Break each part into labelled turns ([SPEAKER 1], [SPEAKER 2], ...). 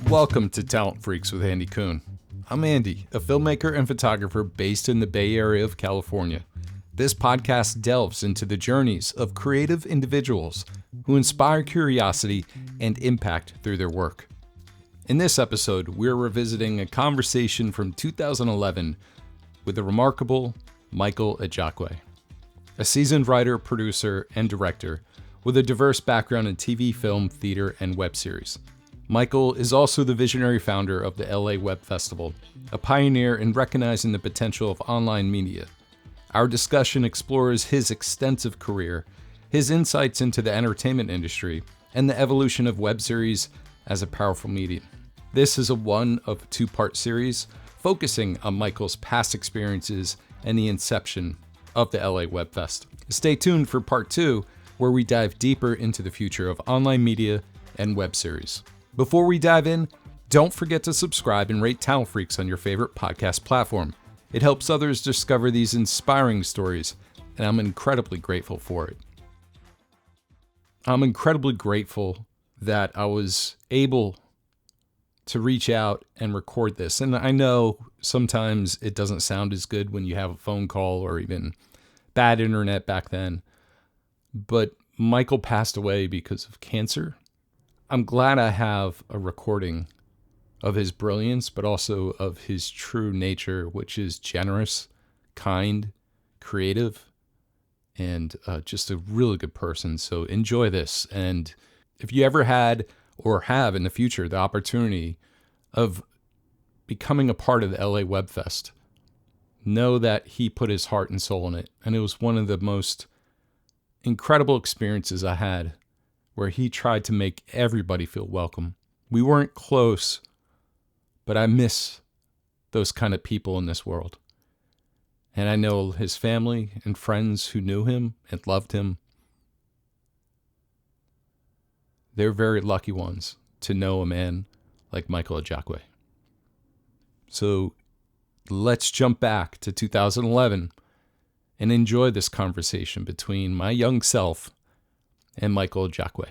[SPEAKER 1] Welcome to Talent Freaks with Andy Coon. I'm Andy, a filmmaker and photographer based in the Bay Area of California. This podcast delves into the journeys of creative individuals who inspire curiosity and impact through their work. In this episode, we're revisiting a conversation from 2011 with the remarkable Michael Ajakwe, a seasoned writer, producer, and director with a diverse background in TV, film, theater, and web series. Michael is also the visionary founder of the LA Web Festival, a pioneer in recognizing the potential of online media. Our discussion explores his extensive career, his insights into the entertainment industry, and the evolution of web series as a powerful medium. This is a one of two-part series focusing on Michael's past experiences and the inception of the LA Web Fest. Stay tuned for part 2, where we dive deeper into the future of online media and web series. Before we dive in, don't forget to subscribe and rate Talent Freaks on your favorite podcast platform. It helps others discover these inspiring stories, and I'm incredibly grateful for it. I'm incredibly grateful that I was able to reach out and record this. And I know sometimes it doesn't sound as good when you have a phone call or even bad internet back then, but Michael passed away because of cancer. I'm glad I have a recording of his brilliance, but also of his true nature, which is generous, kind, creative, and just a really good person. So enjoy this. And if you ever had or have in the future the opportunity of becoming a part of the LA Web Fest, know that he put his heart and soul in it. And it was one of the most incredible experiences I had, where he tried to make everybody feel welcome. We weren't close, but I miss those kind of people in this world. And I know his family and friends who knew him and loved him, they're very lucky ones to know a man like Michael Ajakwe. So let's jump back to 2011 and enjoy this conversation between my young self and Michael Ajakwe.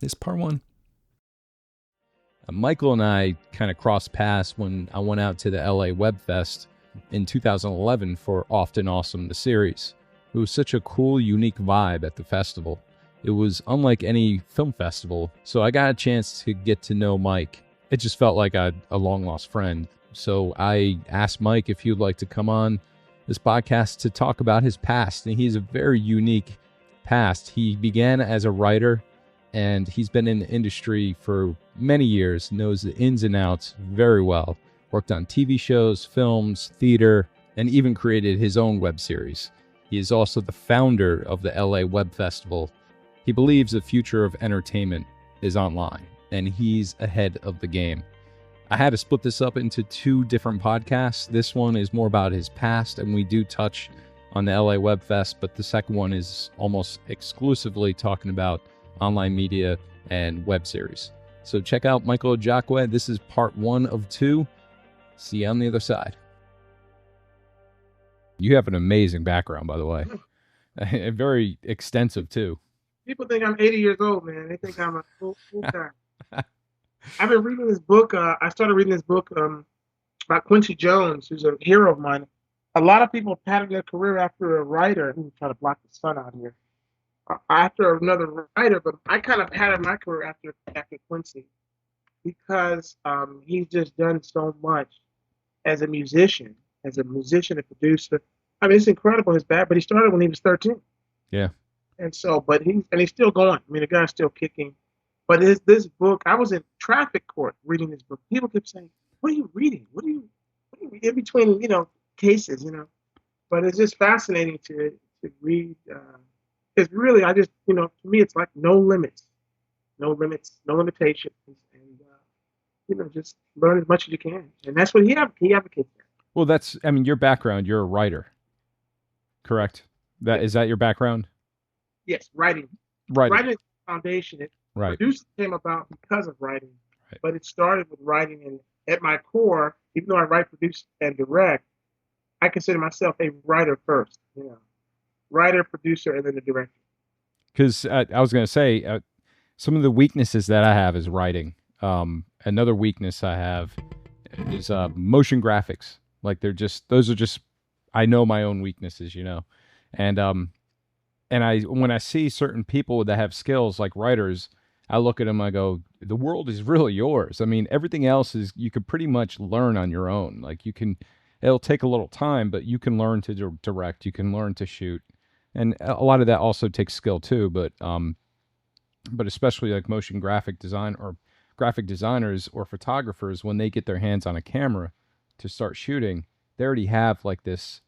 [SPEAKER 1] This is part 1. Michael and I kind of crossed paths when I went out to the LA Web Fest in 2011 for Often Awesome, the series. It was such a cool, unique vibe at the festival. It was unlike any film festival, so I got a chance to get to know Mike. It just felt like a long-lost friend. So I asked Mike if he would like to come on this podcast to talk about his past, and he's a very unique past. He began as a writer, and he's been in the industry for many years, knows the ins and outs very well, worked on TV shows, films, theater, and even created his own web series. He is also the founder of the LA Web Festival. He believes the future of entertainment is online, and he's ahead of the game. I had to split this up into 2 different podcasts. This one is more about his past, and we do touch on the LA Web Fest, but the second one is almost exclusively talking about online media and web series. So check out Michael Ajakwe. This is part 1 of 2. See you on the other side. You have an amazing background, by the way. Very extensive, too.
[SPEAKER 2] People think I'm 80 years old, man. They think I'm a full guy. I've been reading this book. I started reading this book about Quincy Jones, who's a hero of mine. A lot of people pattern their career after a writer. I'm trying to block the sun out here. After another writer, but I kind of patterned my career after Quincy, because he's just done so much as a musician, and producer. I mean, it's incredible, his back, but he started when he was 13.
[SPEAKER 1] Yeah.
[SPEAKER 2] And so, but he's still going. I mean, the guy's still kicking. But this book, I was in traffic court reading this book. People kept saying, "What are you reading? What are you in between, cases, But it's just fascinating to read. It's really, to me, it's like no limits, no limitations, and just learn as much as you can. And that's what he advocates.
[SPEAKER 1] Well, your background. You're a writer, correct? Is that your background?
[SPEAKER 2] Yes, writing. Writing is the foundation.
[SPEAKER 1] Right.
[SPEAKER 2] Producing came about because of writing, right. But it started with writing. And at my core, even though I write, produce, and direct, I consider myself a writer first. Writer, producer, and then the director.
[SPEAKER 1] Because I was going to say, some of the weaknesses that I have is writing. another weakness I have is motion graphics. Like those are just, I know my own weaknesses, and when I see certain people that have skills like writers, I look at them, I go, the world is really yours. I mean, everything else is, you could pretty much learn on your own. Like it'll take a little time, but you can learn to direct, you can learn to shoot. And a lot of that also takes skill too, but especially like motion graphic design or graphic designers or photographers, when they get their hands on a camera to start shooting, they already have like this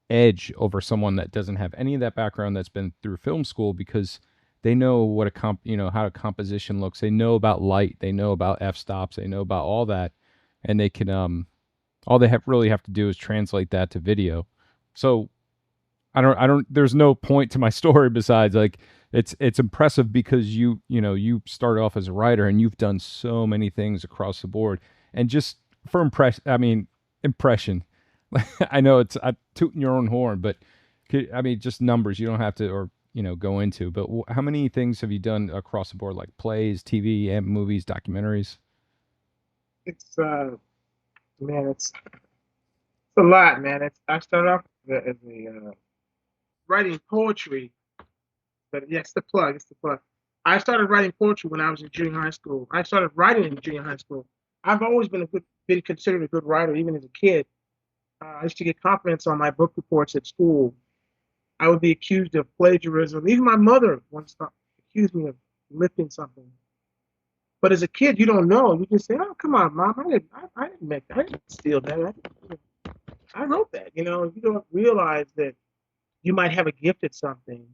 [SPEAKER 1] edge over someone that doesn't have any of that background, that's been through film school, because they know what how a composition looks. They know about light. They know about f-stops. They know about all that, and they can all they really have to do is translate that to video. So I don't. There's no point to my story besides like it's impressive because you start off as a writer and you've done so many things across the board, and just for impression. I know it's tooting your own horn, but just numbers. You don't have to or go into. But how many things have you done across the board, like plays, TV, and movies, documentaries?
[SPEAKER 2] It's man, it's a lot, man. I started off as a writing poetry, but yes, the plug. It's the plug. I started writing poetry when I was in junior high school. I started writing in junior high school. I've always been considered a good writer, even as a kid. I used to get compliments on my book reports at school. I would be accused of plagiarism. Even my mother once accused me of lifting something. But as a kid, you don't know. You just say, "Oh, come on, mom! I didn't make that. I didn't steal that. I wrote that." You don't realize that you might have a gift at something.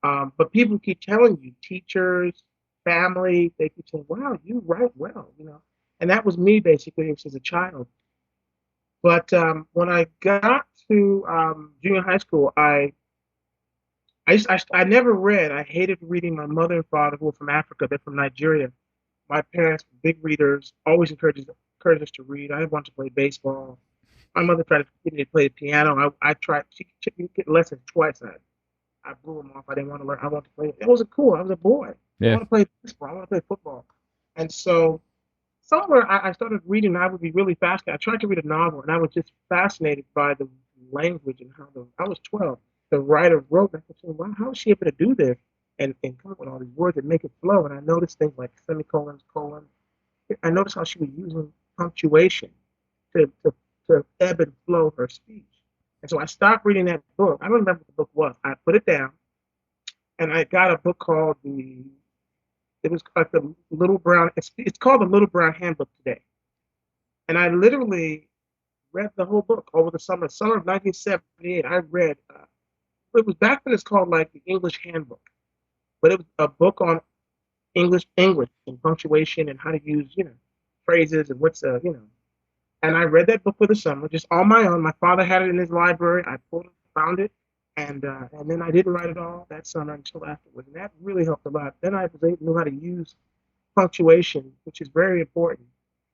[SPEAKER 2] But people keep telling you, teachers, family, they keep saying, "Wow, you write well." And that was me basically as a child. But when I got to junior high school, I never read. I hated reading. My mother and father, who were from Africa, they're from Nigeria. My parents were big readers, always encouraged us to read. I wanted to play baseball. My mother tried to get me to play the piano. I tried. She took me to get lessons twice. I blew them off. I didn't want to learn. I wanted to play. It wasn't cool. I was a boy. I
[SPEAKER 1] Yeah.
[SPEAKER 2] want to play baseball. I want to play football. And so somewhere I started reading. And I would be really fascinated. I tried to read a novel, and I was just fascinated by the language and how I was 12. The writer wrote. And I said, "Wow, how is she able to do this and come up with all these words and make it flow?" And I noticed things like semicolons, colons. I noticed how she was using punctuation to, to, to ebb and flow her speech. And so I stopped reading that book. I don't remember what the book was. I put it down, and I got a book called it was like the Little Brown, it's called the Little Brown Handbook today. And I literally read the whole book over the summer of 1978. I read, it was back then it's called like the English Handbook, but it was a book on English and punctuation and how to use, phrases and and I read that book for the summer, just on my own. My father had it in his library. I pulled it, found it, and then I didn't write it all that summer until afterwards, and that really helped a lot. Then I was able to know how to use punctuation, which is very important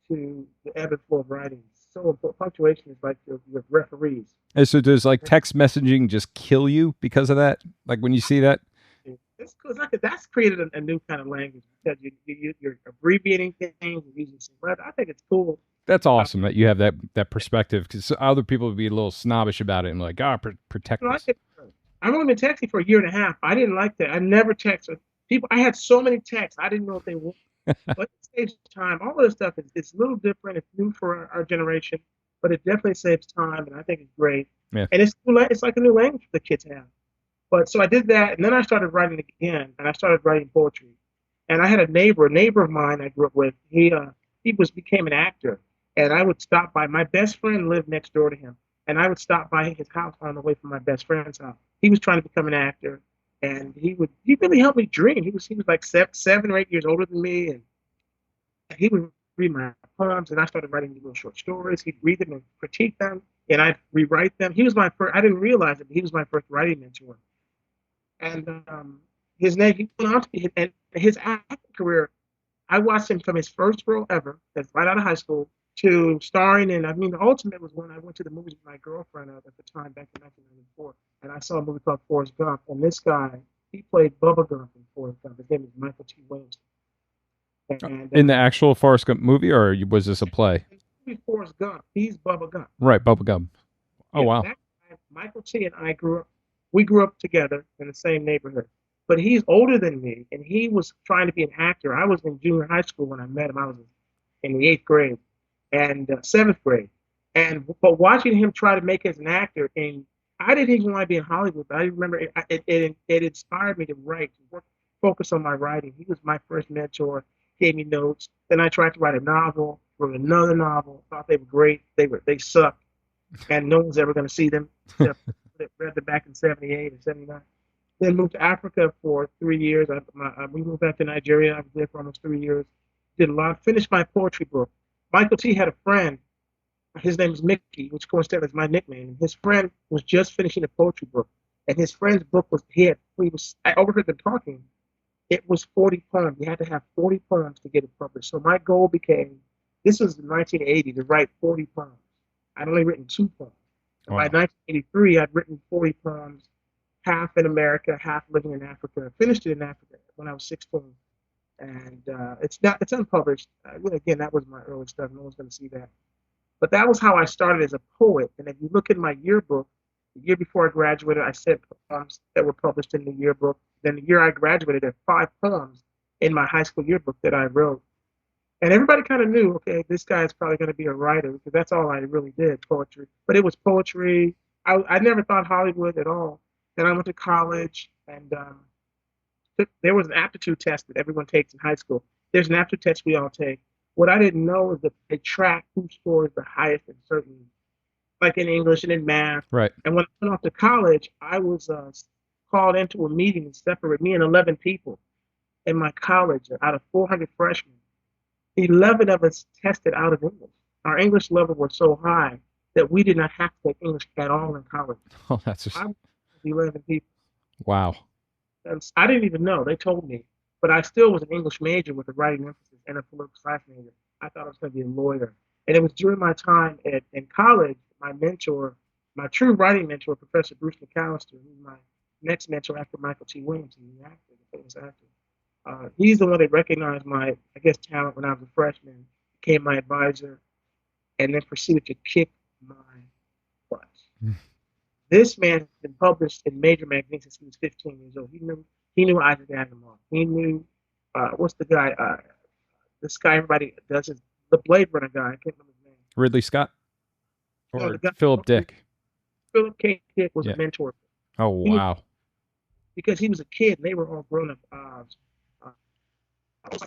[SPEAKER 2] to the ebb and flow of writing. So important. Punctuation is like your referees.
[SPEAKER 1] And so does like text messaging just kill you because of that? Like when you see that?
[SPEAKER 2] It's cool. That's created a new kind of language because you're abbreviating things and using some words. I think it's cool.
[SPEAKER 1] That's awesome that you have that perspective, because other people would be a little snobbish about it and like, protect us.
[SPEAKER 2] I've only been texting for a year and a half. I didn't like that. I never texted people. I had so many texts. I didn't know if they were. But it saves time. All of this stuff it's a little different. It's new for our generation, but it definitely saves time, and I think it's great.
[SPEAKER 1] Yeah.
[SPEAKER 2] And it's like a new language the kids have. But so I did that, and then I started writing again, and I started writing poetry. And I had a neighbor of mine I grew up with. He became an actor, and I would stop by. My best friend lived next door to him, and I would stop by his house on the way from my best friend's house. He was trying to become an actor, and he really helped me dream. He was like 7 or 8 years older than me, and he would read my poems, and I started writing these little short stories. He'd read them and critique them, and I'd rewrite them. He was my first. I didn't realize it, but he was my first writing mentor. And his name, he went on to be, and his acting career, I watched him from his first role ever, that's right out of high school, to starring in, the ultimate was when I went to the movies with my girlfriend at the time, back in 1994, and I saw a movie called Forrest Gump, and this guy, he played Bubba Gump in Forrest Gump. His name is Michael T. Williams. And
[SPEAKER 1] In the actual Forrest Gump movie, or was this a play?
[SPEAKER 2] in the movie Forrest Gump, he's Bubba Gump.
[SPEAKER 1] Right, Bubba Gump. Oh,
[SPEAKER 2] Yeah,
[SPEAKER 1] wow.
[SPEAKER 2] that guy, Michael T and I grew up. We grew up together in the same neighborhood. But he's older than me, and he was trying to be an actor. I was in junior high school when I met him. I was in the 8th grade and 7th grade. And but watching him try to make it as an actor, and I didn't even want to be in Hollywood. But I remember it inspired me to write, to focus on my writing. He was my first mentor. Gave me notes. Then I tried to write a novel, wrote another novel. Thought they were great. They sucked, and no one's ever going to see them. Except read them back in '78 or '79. Then moved to Africa for 3 years. We moved back to Nigeria. I was there for almost 3 years. Did a lot. Finished my poetry book. Michael T had a friend. His name is Mickey, which coincidentally is my nickname. His friend was just finishing a poetry book, and his friend's book was hit. I overheard them talking. It was 40 poems. You had to have 40 poems to get it published. So my goal became, this was in 1980, to write 40 poems. I'd only written 2 poems. Wow. By 1983, I'd written 40 poems, half in America, half living in Africa. I finished it in Africa when I was 16. And it's unpublished. Again, that was my early stuff. No one's going to see that. But that was how I started as a poet. And if you look in my yearbook, the year before I graduated, I said poems that were published in the yearbook. Then the year I graduated, there were 5 poems in my high school yearbook that I wrote. And everybody kind of knew, okay, this guy is probably going to be a writer, because that's all I really did, poetry. But it was poetry. I never thought Hollywood at all. Then I went to college, and there was an aptitude test that everyone takes in high school. There's an aptitude test we all take. What I didn't know is that they track who scores the highest in certain, like in English and in math.
[SPEAKER 1] Right.
[SPEAKER 2] And when I went off to college, I was called into a meeting to separate me and 11 people in my college out of 400 freshmen. 11 of us tested out of English. Our English level was so high that we did not have to take English at all in college.
[SPEAKER 1] Oh, that's just...
[SPEAKER 2] I was 11 people.
[SPEAKER 1] Wow.
[SPEAKER 2] And I didn't even know. They told me. But I still was an English major with a writing emphasis and a political science major. I thought I was going to be a lawyer. And it was during my time in college, my mentor, my true writing mentor, Professor Bruce McAllister, who's my next mentor after Michael T. Williams, the actor, the famous actor. He's the one that recognized my, I guess, talent when I was a freshman, became my advisor, and then proceeded to kick my butt. This man has been published in major magazines since he was 15 years old. He knew Isaac Asimov. He knew, what's the guy, this guy everybody does, is the Blade Runner guy. I can't remember his name.
[SPEAKER 1] Ridley Scott? Or
[SPEAKER 2] no,
[SPEAKER 1] Philip Dick?
[SPEAKER 2] Philip K. Dick was a mentor.
[SPEAKER 1] Oh, wow.
[SPEAKER 2] Because he was a kid, and they were all grown up.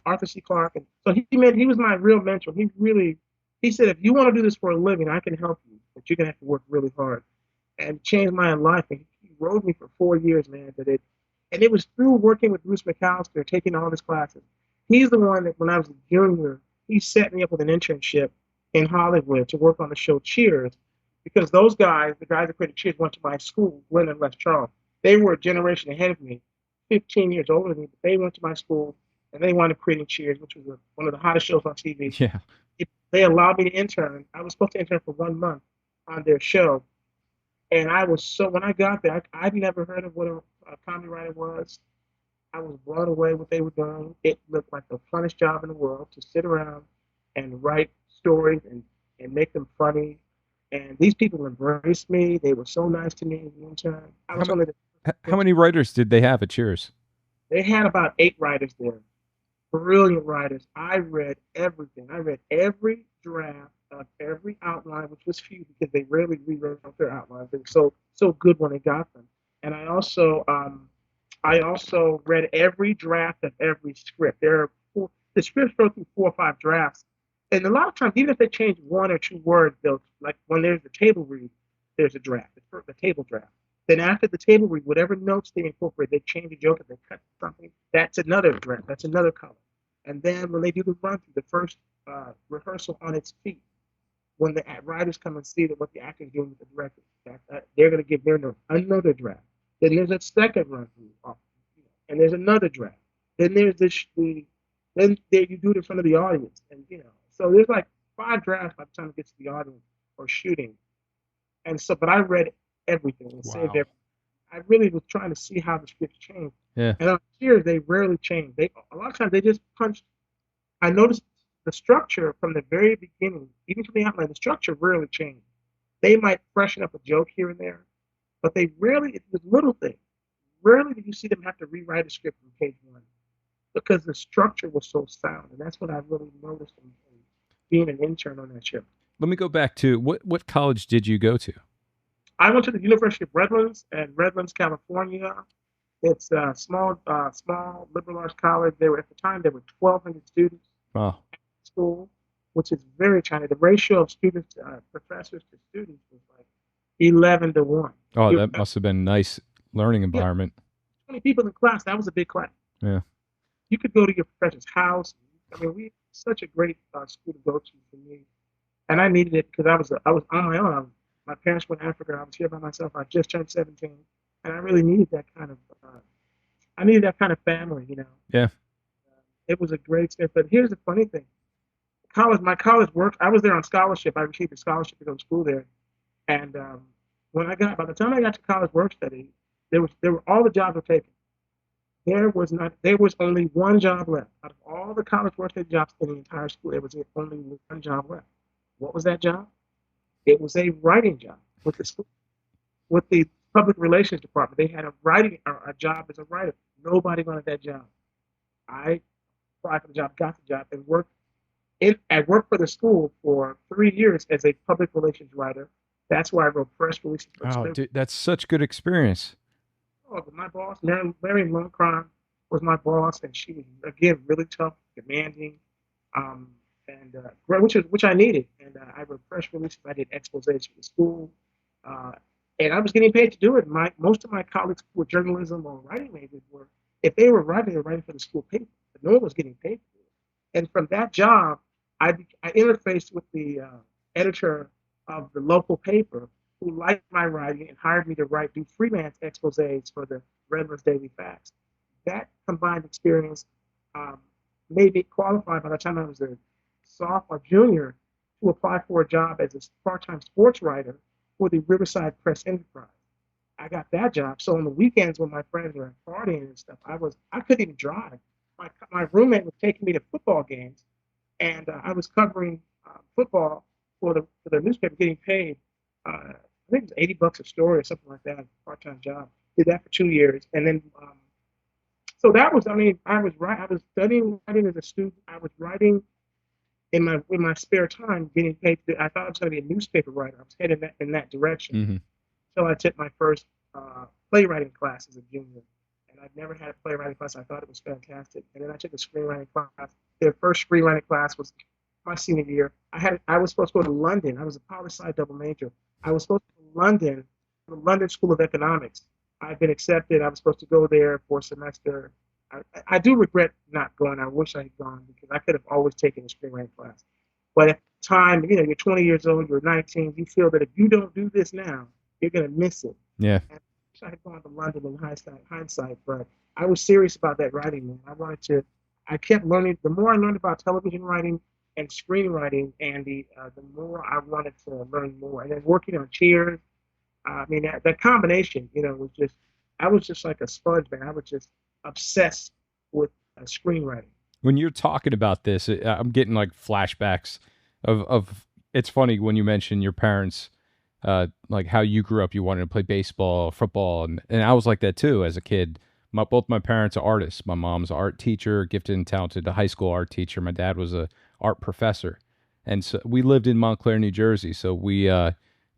[SPEAKER 2] Arthur C. Clarke. And so he was my real mentor. He said, if you want to do this for a living, I can help you, but you're going to have to work really hard. And changed my life. And he rode me for 4 years, man. And it was through working with Bruce McAllister, taking all his classes. He's the one that when I was a junior, he set me up with an internship in Hollywood to work on the show Cheers, because those guys, the guys that created Cheers, went to my school, Glenn and Les Charles. They were a generation ahead of me, 15 years older than me, but they went to my school and they wound up creating Cheers, which was one of the hottest shows on TV.
[SPEAKER 1] Yeah.
[SPEAKER 2] They allowed me to intern. I was supposed to intern for 1 month on their show. And when I got there, I'd never heard of what a comedy writer was. I was blown away what they were doing. It looked like the funnest job in the world to sit around and write stories and make them funny. And these people embraced me. They were so nice to me as an intern.
[SPEAKER 1] How many writers did they have at Cheers?
[SPEAKER 2] They had about 8 writers there. Brilliant writers. I read everything. I read every draft of every outline, which was few because they rarely rewrote their outlines. They were so good when they got them. And I also read every draft of every script. The scripts go through 4 or 5 drafts. And a lot of times, even if they change 1 or 2 words, like when there's the table read, there's a draft, the table draft. Then after the table read, whatever notes they incorporate, they change a joke, if they cut something, that's another draft, that's another color. And then when they do the run through, the first rehearsal on its feet, when the writers come and see what the actor's doing with the director, they're going to give their note, another draft. Then there's a second run through, and there's another draft. Then there's then you do it in front of the audience, and so there's like 5 drafts by the time it gets to the audience or shooting. And so, but I read everything and saved everything. I really was trying to see how the scripts changed.
[SPEAKER 1] Yeah.
[SPEAKER 2] And on Cheers, they rarely change. A lot of times they just punched I noticed the structure from the very beginning, even from the outline, the structure rarely changed. They might freshen up a joke here and there, but they rarely, it was little things. Rarely did you see them have to rewrite a script from page one because the structure was so sound. And that's what I really noticed in being an intern on that show.
[SPEAKER 1] Let me go back to what college did you go to?
[SPEAKER 2] I went to the University of Redlands in Redlands, California. It's a small liberal arts college. There were at the time there were 1,200 students
[SPEAKER 1] Oh,
[SPEAKER 2] at the school, which is very tiny. The ratio of students, professors to students was like 11 to 1.
[SPEAKER 1] oh,
[SPEAKER 2] You,
[SPEAKER 1] that must have been a nice learning
[SPEAKER 2] yeah,
[SPEAKER 1] environment.
[SPEAKER 2] 20 people in class. That was a big class.
[SPEAKER 1] Yeah.
[SPEAKER 2] You could go to your professor's house. I mean, we such a great school to go to for me, and I needed it because I was on my own. My parents went to Africa. I was here by myself. I just turned 17, and I really needed that kind of I needed that kind of family.
[SPEAKER 1] Yeah.
[SPEAKER 2] It was a great experience. But here's the funny thing: my college work. I was there on scholarship. I received a scholarship to go to school there, and by the time I got to college work study, there were all the jobs were taken. There was only one job left. Out of all the college work-study jobs in the entire school, there was only one job left. What was that job? It was a writing job with the school, with the public relations department. They had a job as a writer. Nobody wanted that job. I applied for the job, got the job, and I worked for the school for 3 years as a public relations writer. That's why I wrote press releases for
[SPEAKER 1] Oh,
[SPEAKER 2] the
[SPEAKER 1] dude, that's such good experience.
[SPEAKER 2] Oh, but my boss, Mary Lundcron, was my boss, and she was again really tough, demanding, um, and which I needed. And I wrote press releases, I did exposés for the school, uh, and I was getting paid to do it. Most of my colleagues who were journalism or writing majors were, if they were writing, they were writing for the school paper, but no one was getting paid for it. And from that job, I interfaced with the editor of the local paper who liked my writing and hired me to do freelance exposés for the Redlands Daily Facts. That combined experience um, made me qualify by the time I was a sophomore, junior, to apply for a job as a part-time sports writer for the Riverside Press Enterprise. I got that job. So on the weekends when my friends were partying and stuff, I couldn't even drive. My roommate was taking me to football games, and I was covering football for the newspaper, getting paid. I think it was $80 a story or something like that, part time job. Did that for 2 years, and then so that was. I mean, I was studying writing as a student. I was writing in my spare time, getting paid. I thought I was going to be a newspaper writer. I was headed in that direction.
[SPEAKER 1] Hmm.
[SPEAKER 2] So I took my first playwriting class as a junior, and I'd never had a playwriting class. I thought it was fantastic, and then I took a screenwriting class. Their first screenwriting class was my senior year. I was supposed to go to London. I was a poli-sci double major. I was supposed to go to London, the London School of Economics. I've been accepted. I was supposed to go there for a semester. I do regret not going. I wish I had gone because I could have always taken a screenwriting class. But at the time, you're 20 years old, you're 19, you feel that if you don't do this now, you're going to miss it.
[SPEAKER 1] Yeah.
[SPEAKER 2] And I wish I had gone to London in hindsight, but I was serious about that writing, man. I kept learning. The more I learned about television writing and screenwriting, Andy, the more I wanted to learn more. And then working on Cheers, I mean, that combination, I was just like a sponge, man. I was just obsessed with screenwriting.
[SPEAKER 1] When you're talking about this, I'm getting like flashbacks of it's funny when you mention your parents, like how you grew up, you wanted to play baseball, football, and I was like that too as a kid. Both my parents are artists. My mom's an art teacher, gifted and talented, a high school art teacher. My dad was a art professor, and so we lived in Montclair, New Jersey. So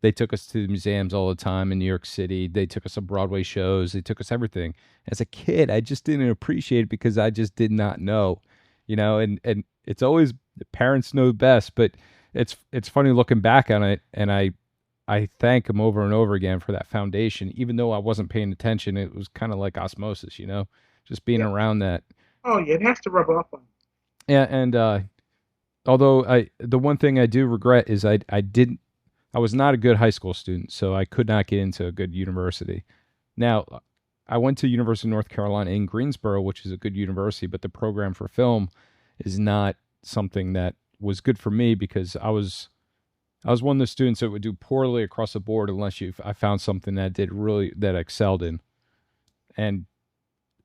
[SPEAKER 1] they took us to the museums all the time in New York City. They took us to Broadway shows. They took us everything. As a kid, I just didn't appreciate it because I just did not know, and it's always the parents know best, but it's funny looking back on it, and I thank them over and over again for that foundation. Even though I wasn't paying attention, it was kind of like osmosis, just being
[SPEAKER 2] Yeah.
[SPEAKER 1] around that.
[SPEAKER 2] Oh, yeah, it has to rub off on you.
[SPEAKER 1] Yeah, and although the one thing I do regret is I was not a good high school student, so I could not get into a good university. Now, I went to University of North Carolina in Greensboro, which is a good university, but the program for film is not something that was good for me because I was one of the students that would do poorly across the board unless I found something that I excelled in. And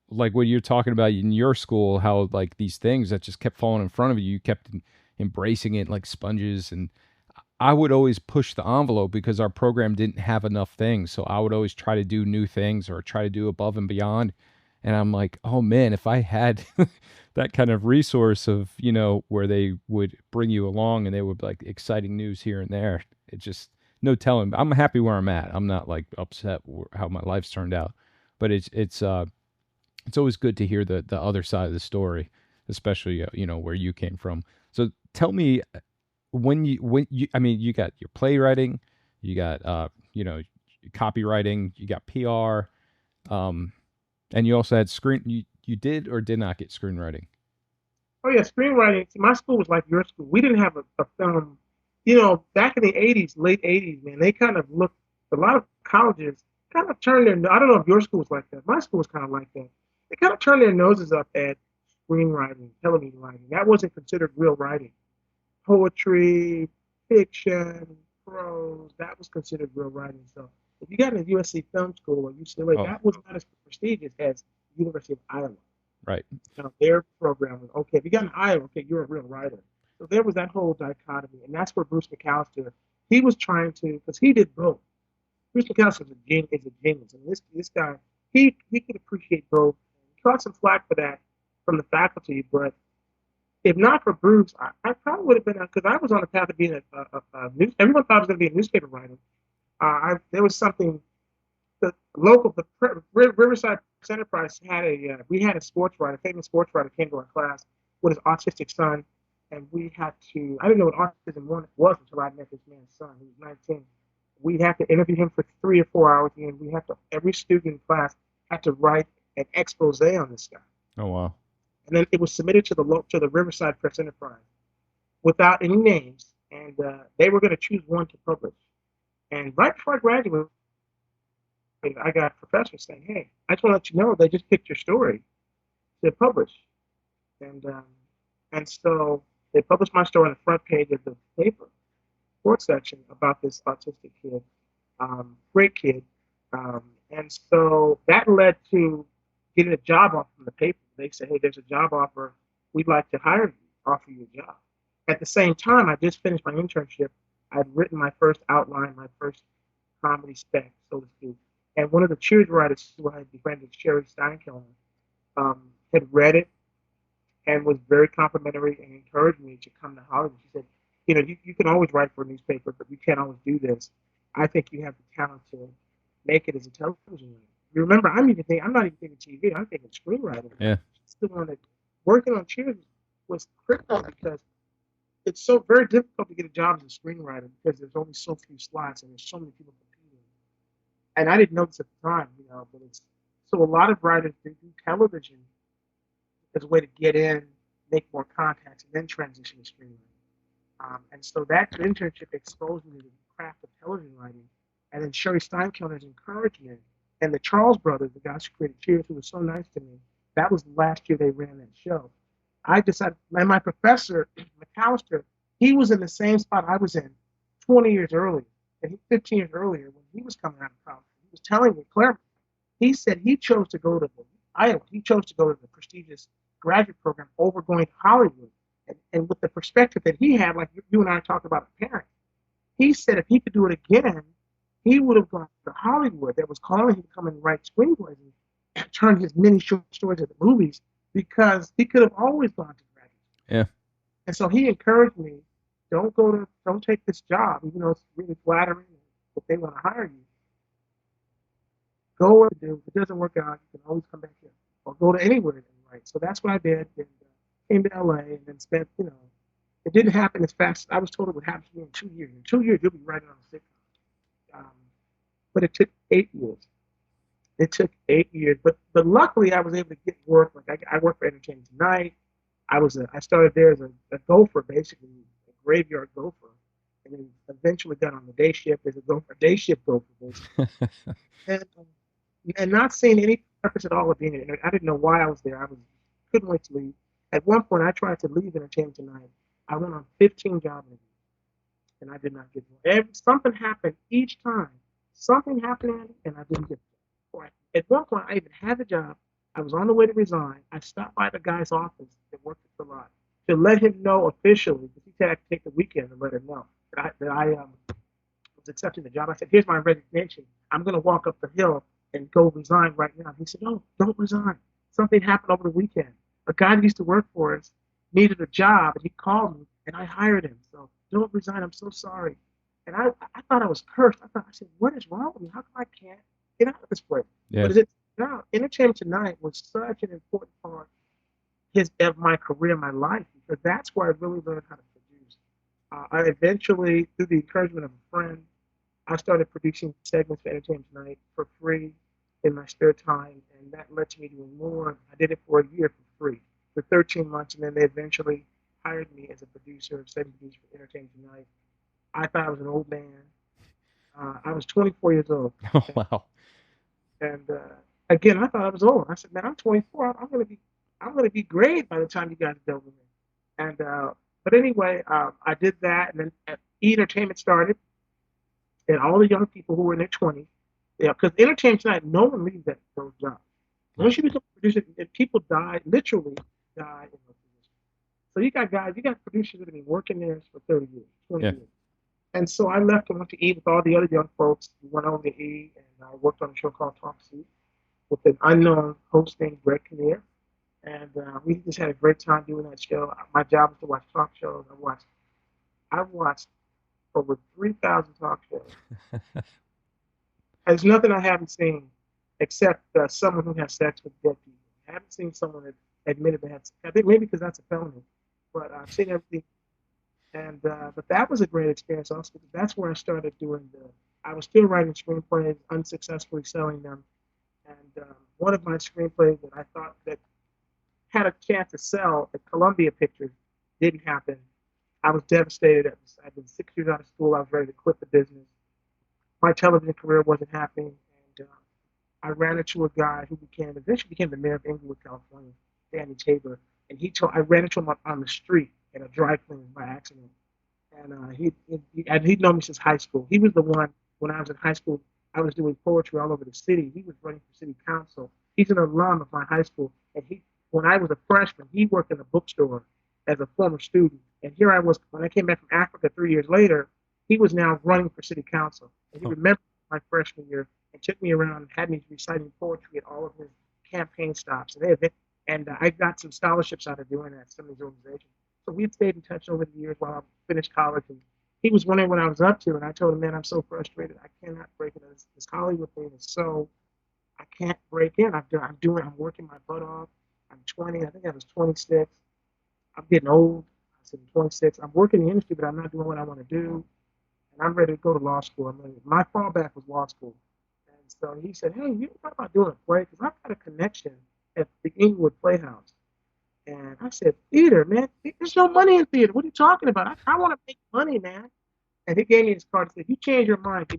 [SPEAKER 1] like what you're talking about in your school, how like these things that just kept falling in front of you, you kept embracing it like sponges. And I would always push the envelope because our program didn't have enough things. So I would always try to do new things or try to do above and beyond. And I'm like, oh man, if I had that kind of resource of, where they would bring you along and they would like exciting news here and there, it just, no telling. I'm happy where I'm at. I'm not like upset how my life's turned out, but it's always good to hear the other side of the story, especially, where you came from. So tell me, I mean, you got your playwriting, you got, copywriting, you got PR, and you also had you did or did not get screenwriting?
[SPEAKER 2] Oh yeah, screenwriting. See, my school was like your school. We didn't have a film. Back in the '80s, late '80s, man, they kind of looked. A lot of colleges kind of turned their. I don't know if your school was like that. My school was kind of like that. They kind of turned their noses up at screenwriting, television writing. That wasn't considered real writing. Poetry, fiction, prose. That was considered real writing. So if you got in a USC Film School or UCLA,
[SPEAKER 1] Oh,
[SPEAKER 2] that was not as prestigious as University of Iowa.
[SPEAKER 1] right.
[SPEAKER 2] Their program was okay. If you got an Iowa, okay, you're a real writer. So there was that whole dichotomy, and that's where Bruce McAllister he was trying to because he did both. Bruce McAllister is a genius, and this guy he could appreciate both. He caught some flack for that from the faculty, but if not for Bruce, I probably would have been because I was on the path of being a news. Everyone thought I was going to be a newspaper writer. There was something the Riverside Enterprise had we had a sports writer, famous sports writer came to our class with his autistic son, and we had to. I didn't know what autism was until I met this man's son. He was 19. We had to interview him for 3 or 4 hours, and we had to. Every student in class had to write an expose on this guy,
[SPEAKER 1] Oh, wow.
[SPEAKER 2] and then it was submitted to the Riverside Press Enterprise without any names, and they were going to choose one to publish. And right before I graduated, I got a professor saying, "Hey, I just want to let you know they just picked your story to publish," and so they published my story on the front page of the paper, sports section about this autistic kid, great kid, and so that led to getting a job offer from the paper. They said, "Hey, there's a job offer. We'd like to hire you, offer you a job." At the same time, I just finished my internship. I'd written my first outline, my first comedy spec, so to speak. And one of the cheers writers who I had befriended, Sherry Steinkiller, had read it and was very complimentary and encouraged me to come to Hollywood. She said, you can always write for a newspaper, but you can't always do this. I think you have the talent to make it as a television writer. You remember, I'm not even thinking TV, I'm thinking screenwriting.
[SPEAKER 1] Yeah.
[SPEAKER 2] It's the one that working on Cheers was critical because it's so very difficult to get a job as a screenwriter because there's only so few slots and there's so many people competing. And I didn't know this at the time, but it's so a lot of writers they do television as a way to get in, make more contacts, and then transition to screenwriting. And so that internship exposed me to the craft of television writing. And then Sherry Steinkiller's encouragement and the Charles brothers, the guys who created Cheers, who were so nice to me. That was the last year they ran that show. I decided, and my professor, McAllister, he was in the same spot I was in 20 years earlier, and 15 years earlier when he was coming out of college. He was telling me, Claire, he said he chose to go to Iowa. He chose to go to the prestigious graduate program over going to Hollywood. And with the perspective that he had, like you and I talked about a parent, he said if he could do it again, he would have gone to Hollywood that was calling him to come and write screenplays and turn his mini short stories into movies because he could have always gone to graduate.
[SPEAKER 1] Yeah.
[SPEAKER 2] And so he encouraged me, don't take this job, even though it's really flattering, but they want to hire you. Go where to do. If it doesn't work out, you can always come back here or go to anywhere and write. So that's what I did. And came to LA and then spent, it didn't happen as fast. I was told it would happen to me in 2 years. In 2 years, you'll be writing on a sitcom. But it took 8 years. It took 8 years. But luckily, I was able to get work. Like I worked for Entertainment Tonight. I started there as a gopher, basically, a graveyard gopher. And then eventually got on the day shift as a day shift gopher, basically. and not seeing any purpose at all of being there. I didn't know why I was there. Couldn't wait to leave. At one point, I tried to leave Entertainment Tonight. I went on 15 job interviews, and I did not get one. Something happened each time. Something happened, and I didn't get it. At one point, I even had the job. I was on the way to resign. I stopped by the guy's office that worked at the lot to let him know officially, because he said I could take the weekend and let him know that I was accepting the job. I said, here's my resignation. I'm going to walk up the hill and go resign right now. He said, no, don't resign. Something happened over the weekend. A guy that used to work for us needed a job, and he called me, and I hired him. So don't resign. I'm so sorry. And I thought I was cursed. I said, what is wrong with me? How come I can't get out of this place?
[SPEAKER 1] Yeah.
[SPEAKER 2] But as it turned out, Entertainment Tonight was such an important part of my career, my life, because that's where I really learned how to produce. I eventually, through the encouragement of a friend, I started producing segments for Entertainment Tonight for free in my spare time, and that led to me doing more. I did it for a year for free, for 13 months, and then they eventually hired me as a producer, segment producer for Entertainment Tonight. I thought I was an old man. I was 24 years old.
[SPEAKER 1] Oh, wow.
[SPEAKER 2] And again, I thought I was old. I said, man, I'm 24. I'm gonna be great by the time you guys are done with me. And but anyway, I did that, and then Entertainment started, and all the young people who were in their 20s, yeah, because Entertainment Tonight, no one leaves those jobs. Once you become a producer, people die, literally die in those positions. So you got producers that have been working there for 30 years, 20
[SPEAKER 1] Yeah.
[SPEAKER 2] years. And so I left and went to E with all the other young folks. We went over to E, and I worked on a show called Talk Soup with an unknown host named Greg Kinnear. And we just had a great time doing that show. My job was to watch talk shows. I watched over 3,000 talk shows. There's nothing I haven't seen except someone who has sex with dead people. I haven't seen someone that admitted they had sex. I think maybe because that's a felony, but I've seen everything. And but that was a great experience also, because that's where I started doing the. I was still writing screenplays, unsuccessfully selling them, and one of my screenplays that I thought that had a chance to sell at Columbia Pictures didn't happen. I was devastated. I'd been 6 years out of school. I was ready to quit the business. My television career wasn't happening, and I ran into a guy who eventually became the mayor of Inglewood, California, Danny Tabor, and I ran into him on the street at a dry cleaning by accident, and he'd known me since high school. He was the one when I was in high school. I was doing poetry all over the city. He was running for city council. He's an alum of my high school, and when I was a freshman, he worked in a bookstore as a former student. And here I was, when I came back from Africa 3 years later, he was now running for city council. And he remembered my freshman year and took me around and had me reciting poetry at all of his campaign stops. And I got some scholarships out of doing that, some of these organizations. So we had stayed in touch over the years while I finished college. And he was wondering what I was up to. And I told him, man, I'm so frustrated. I cannot break into this Hollywood thing. I can't break in. I'm working my butt off. I'm 20. I think I was 26. I'm getting old. I said, I'm 26. I'm working in the industry, but I'm not doing what I want to do. And I'm ready to go to law school. My fallback was law school. And so he said, hey, you thought about doing a play? Because I've got a connection at the Inglewood Playhouse. And I said, theater, man. There's no money in theater. What are you talking about? I want to make money, man. And he gave me his card and said, you change your mind.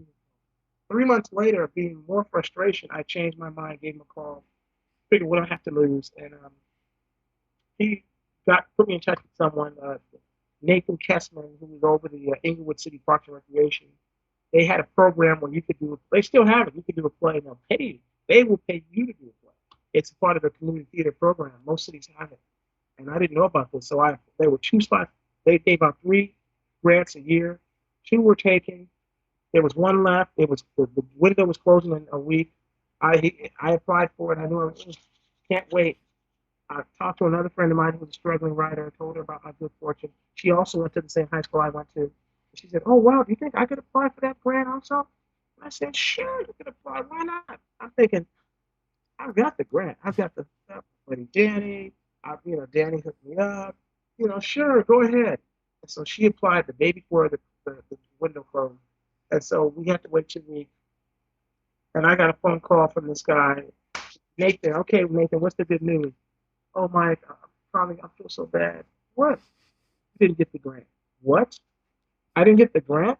[SPEAKER 2] 3 months later, being more frustration, I changed my mind, gave him a call, figured what I have to lose. And he put me in touch with someone, Nathan Kessman, who was over the Inglewood City Parks and Recreation. They had a program where you could they still have it. You could do a play and they'll pay you. They will pay you to do a play. It's part of the community theater program. Most cities have it. And I didn't know about this. So there were 2 spots. They gave out 3 grants a year. 2 were taken. There was 1 left. The window was closing in a week. I applied for it. I knew can't wait. I talked to another friend of mine who was a struggling writer. I told her about my good fortune. She also went to the same high school I went to. She said, oh, wow, do you think I could apply for that grant also? And I said, sure, you could apply. Why not? I'm thinking, I've got the grant. I've got the stuff. Buddy Danny, Danny hooked me up. Sure, go ahead. And so she applied the day before the window closed. And so we had to wait 2 weeks. And I got a phone call from this guy, Nathan. Okay, Nathan, what's the good news? Oh, Mike, I feel so bad. What? You didn't get the grant. What? I didn't get the grant?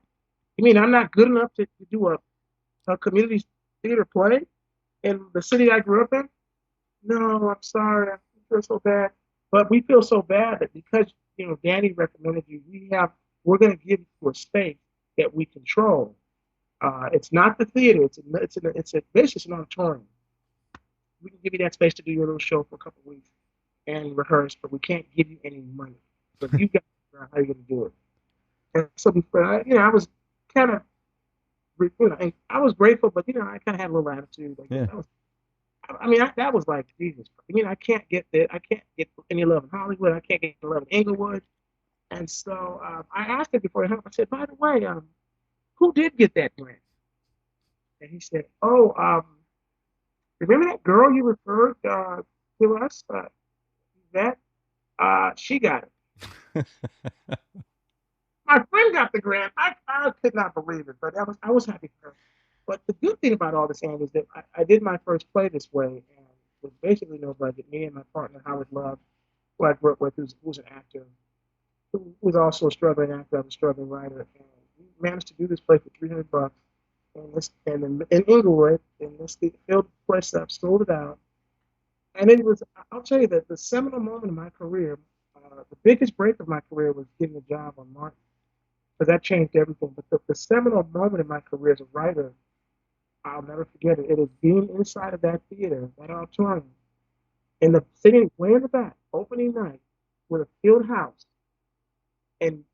[SPEAKER 2] You mean I'm not good enough to do a community theater play in the city I grew up in? No, I'm sorry. I feel so bad. But we feel so bad that because, Danny recommended you, we're going to give you a space that we control. It's not the theater. It's basically an auditorium. we can give you that space to do your little show for a couple of weeks and rehearse, but we can't give you any money. But you got to figure out how you're going to do it. And so before, I was kind of, and I was grateful, but I kind of had a little attitude. Like
[SPEAKER 1] Yeah.
[SPEAKER 2] that was, that was like Jesus. I can't get there. I can't get any love in Hollywood. I can't get any love in Inglewood. And so I asked him before he hung up. I said, by the way, who did get that grant? And he said, oh, remember that girl you referred to us? That she got it. My friend got the grant. I could not believe it, but I was happy for her. But the good thing about all this, Andy, is that I did my first play this way, and with basically no budget. Me and my partner Howard Love, who I grew up with, who's an actor, who was also a struggling actor, I was a struggling writer, and we managed to do this play for $300 in Inglewood, and this filled the place up, sold it out, and it was. I'll tell you that the seminal moment in my career, the biggest break of my career was getting a job on Martin, because that changed everything. But the seminal moment in my career as a writer, I'll never forget it. It is being inside of that theater, that auditorium, in the sitting way in the back, opening night, with a filled house, and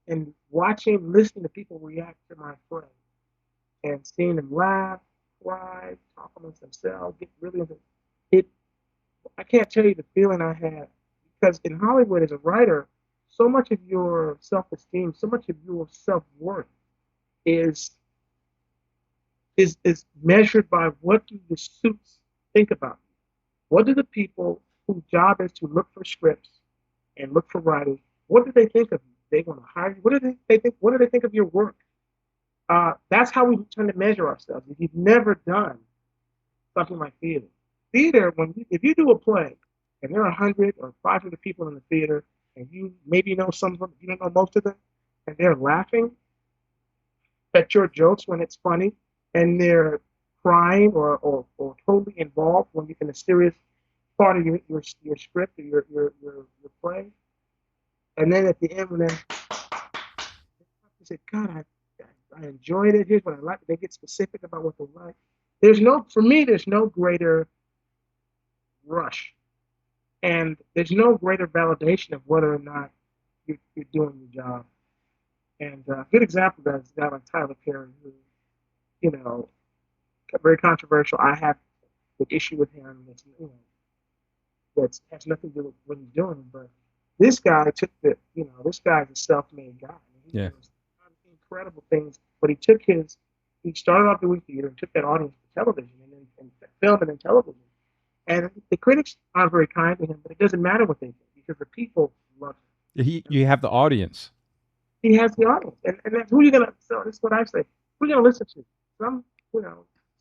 [SPEAKER 2] watching, listening to people react to my play, and seeing them laugh, cry, talk amongst themselves, get really into it. I can't tell you the feeling I had, because in Hollywood as a writer, so much of your self-esteem, so much of your self-worth is is measured by what do the suits think about you? What do the people whose job is to look for scripts and look for writers, what do they think of you? They want to hire you. What do they think? What do they think of your work? That's how we tend to measure ourselves. If you've never done something like theater, if you do a play and there are 100 or 500 people in the theater, and you maybe know some of them, you don't know most of them, and they're laughing at your jokes when it's funny, and they're crying or totally involved when you're in a serious part of your script or your play. And then at the end, when they say, God, I enjoyed it. Here's what I like. They get specific about what they like. For me, there's no greater rush. And there's no greater validation of whether or not you're doing your job. And a good example of that is a guy like Tyler Perry, who, you know, very controversial. I have an issue with him that has nothing to do with what he's doing. But this guy this guy's a self-made guy. He
[SPEAKER 1] Yeah.
[SPEAKER 2] does incredible things. But he started off doing theater and took that audience to television and film it in television. And the critics aren't very kind to him, but it doesn't matter what they think because the people love him.
[SPEAKER 1] You have the audience.
[SPEAKER 2] He has the audience, and that's who you're gonna. So this is what I say: who are you gonna listen to? Some,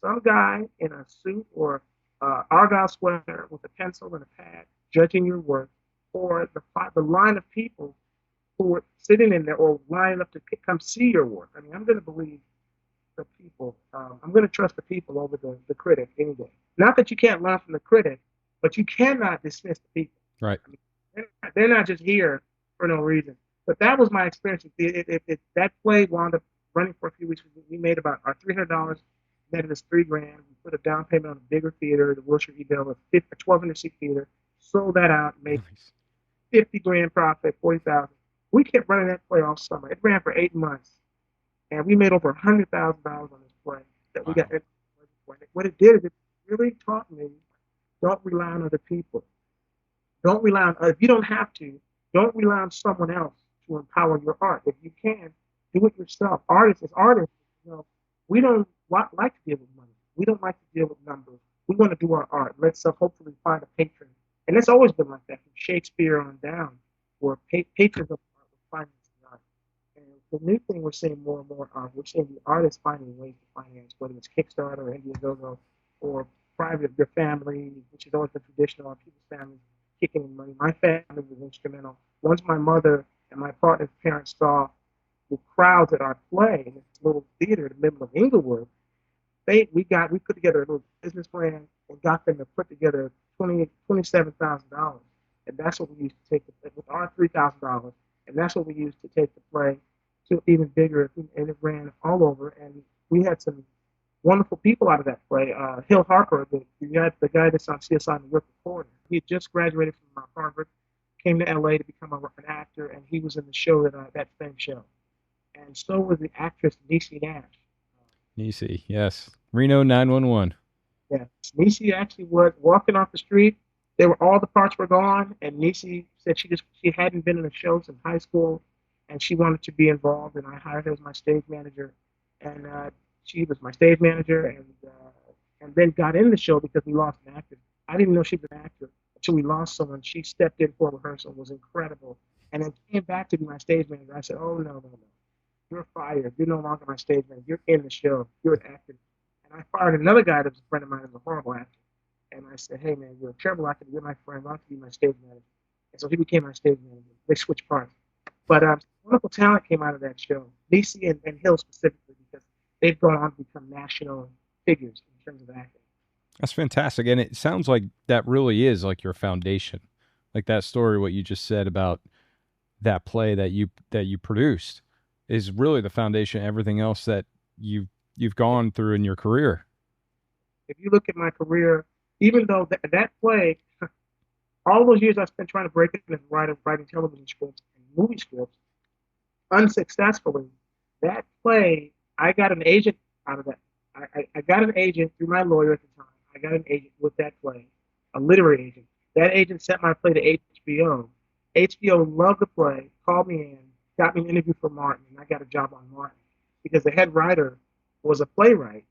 [SPEAKER 2] some guy in a suit or argyle sweater with a pencil and a pad judging your work, or the line of people who are sitting in there or lining up to come see your work. I mean, I'm gonna believe the people. I'm gonna trust the people over the critic any day. Not that you can't learn from the critic, but you cannot dismiss the people.
[SPEAKER 1] Right.
[SPEAKER 2] I mean, they're not just here for no reason. But that was my experience. That play wound up running for a few weeks. We made about our $300, netted us $3,000. We put a down payment on a bigger theater, the Wilshire Ebell, a 1,200 seat theater. Sold that out, made
[SPEAKER 1] Nice.
[SPEAKER 2] $50,000 profit, 40,000. We kept running that play all summer. It ran for 8 months, and we made over $100,000 on this play. That we
[SPEAKER 1] Wow.
[SPEAKER 2] got. What it did is it really taught me: don't rely on other people. Don't rely on. If you don't have to, don't rely on someone else to empower your art. If you can, do it yourself. Artists, we don't like to deal with money. We don't like to deal with numbers. We want to do our art. Let's hopefully find a patron. And it's always been like that from Shakespeare on down, where patrons of art will finance the art. And the new thing we're seeing more and more we're seeing the artists finding ways to finance, whether it's Kickstarter or Indiegogo or private, your family, which has always been traditional, or people's families kicking in money. My family was instrumental. Once my mother and my partner's parents saw the crowds at our play in this little theater in the middle of Inglewood, we put together a little business plan and got them to put together $27,000, and that's what we used to take with our $3,000, and that's what we used to take the play to even bigger, and it ran all over, and we had some wonderful people out of that play. Hill Harper, the guy that's on CSI New York Reporter, he had just graduated from Harvard, came to LA to become an actor, and he was in the show that same show. And so was the actress Niecy Nash.
[SPEAKER 1] Niecy, yes. Reno 911.
[SPEAKER 2] Yeah, Niecy actually was walking off the street. They were all the parts were gone, and Niecy said she hadn't been in a show since high school, and she wanted to be involved. And I hired her as my stage manager, and she was my stage manager, and then got in the show because we lost an actor. I didn't know she was an actor until we lost someone. She stepped in for a rehearsal, was incredible, and then came back to be my stage manager. I said, "Oh no, no, no, you're fired. You're no longer my stage manager. You're in the show. You're an actor." And I fired another guy that was a friend of mine who was a horrible actor. And I said, "Hey man, you're a terrible actor. You're my friend. Why don't you be my stage manager?" And so he became my stage manager. They switched parts. But wonderful talent came out of that show. Niecy and Hill specifically, because they've gone on to become national figures in terms of acting.
[SPEAKER 1] That's fantastic. And it sounds like that really is like your foundation. Like that story, what you just said about that play that you produced is really the foundation. Everything else that you've gone through in your career.
[SPEAKER 2] If you look at my career, even though that play, all those years I spent trying to break it and writing television scripts and movie scripts, unsuccessfully, that play, I got an agent out of that. I got an agent through my lawyer at the time. I got an agent with that play, a literary agent. That agent sent my play to HBO. HBO loved the play, called me in, got me an interview for Martin, and I got a job on Martin because the head writer was a playwright,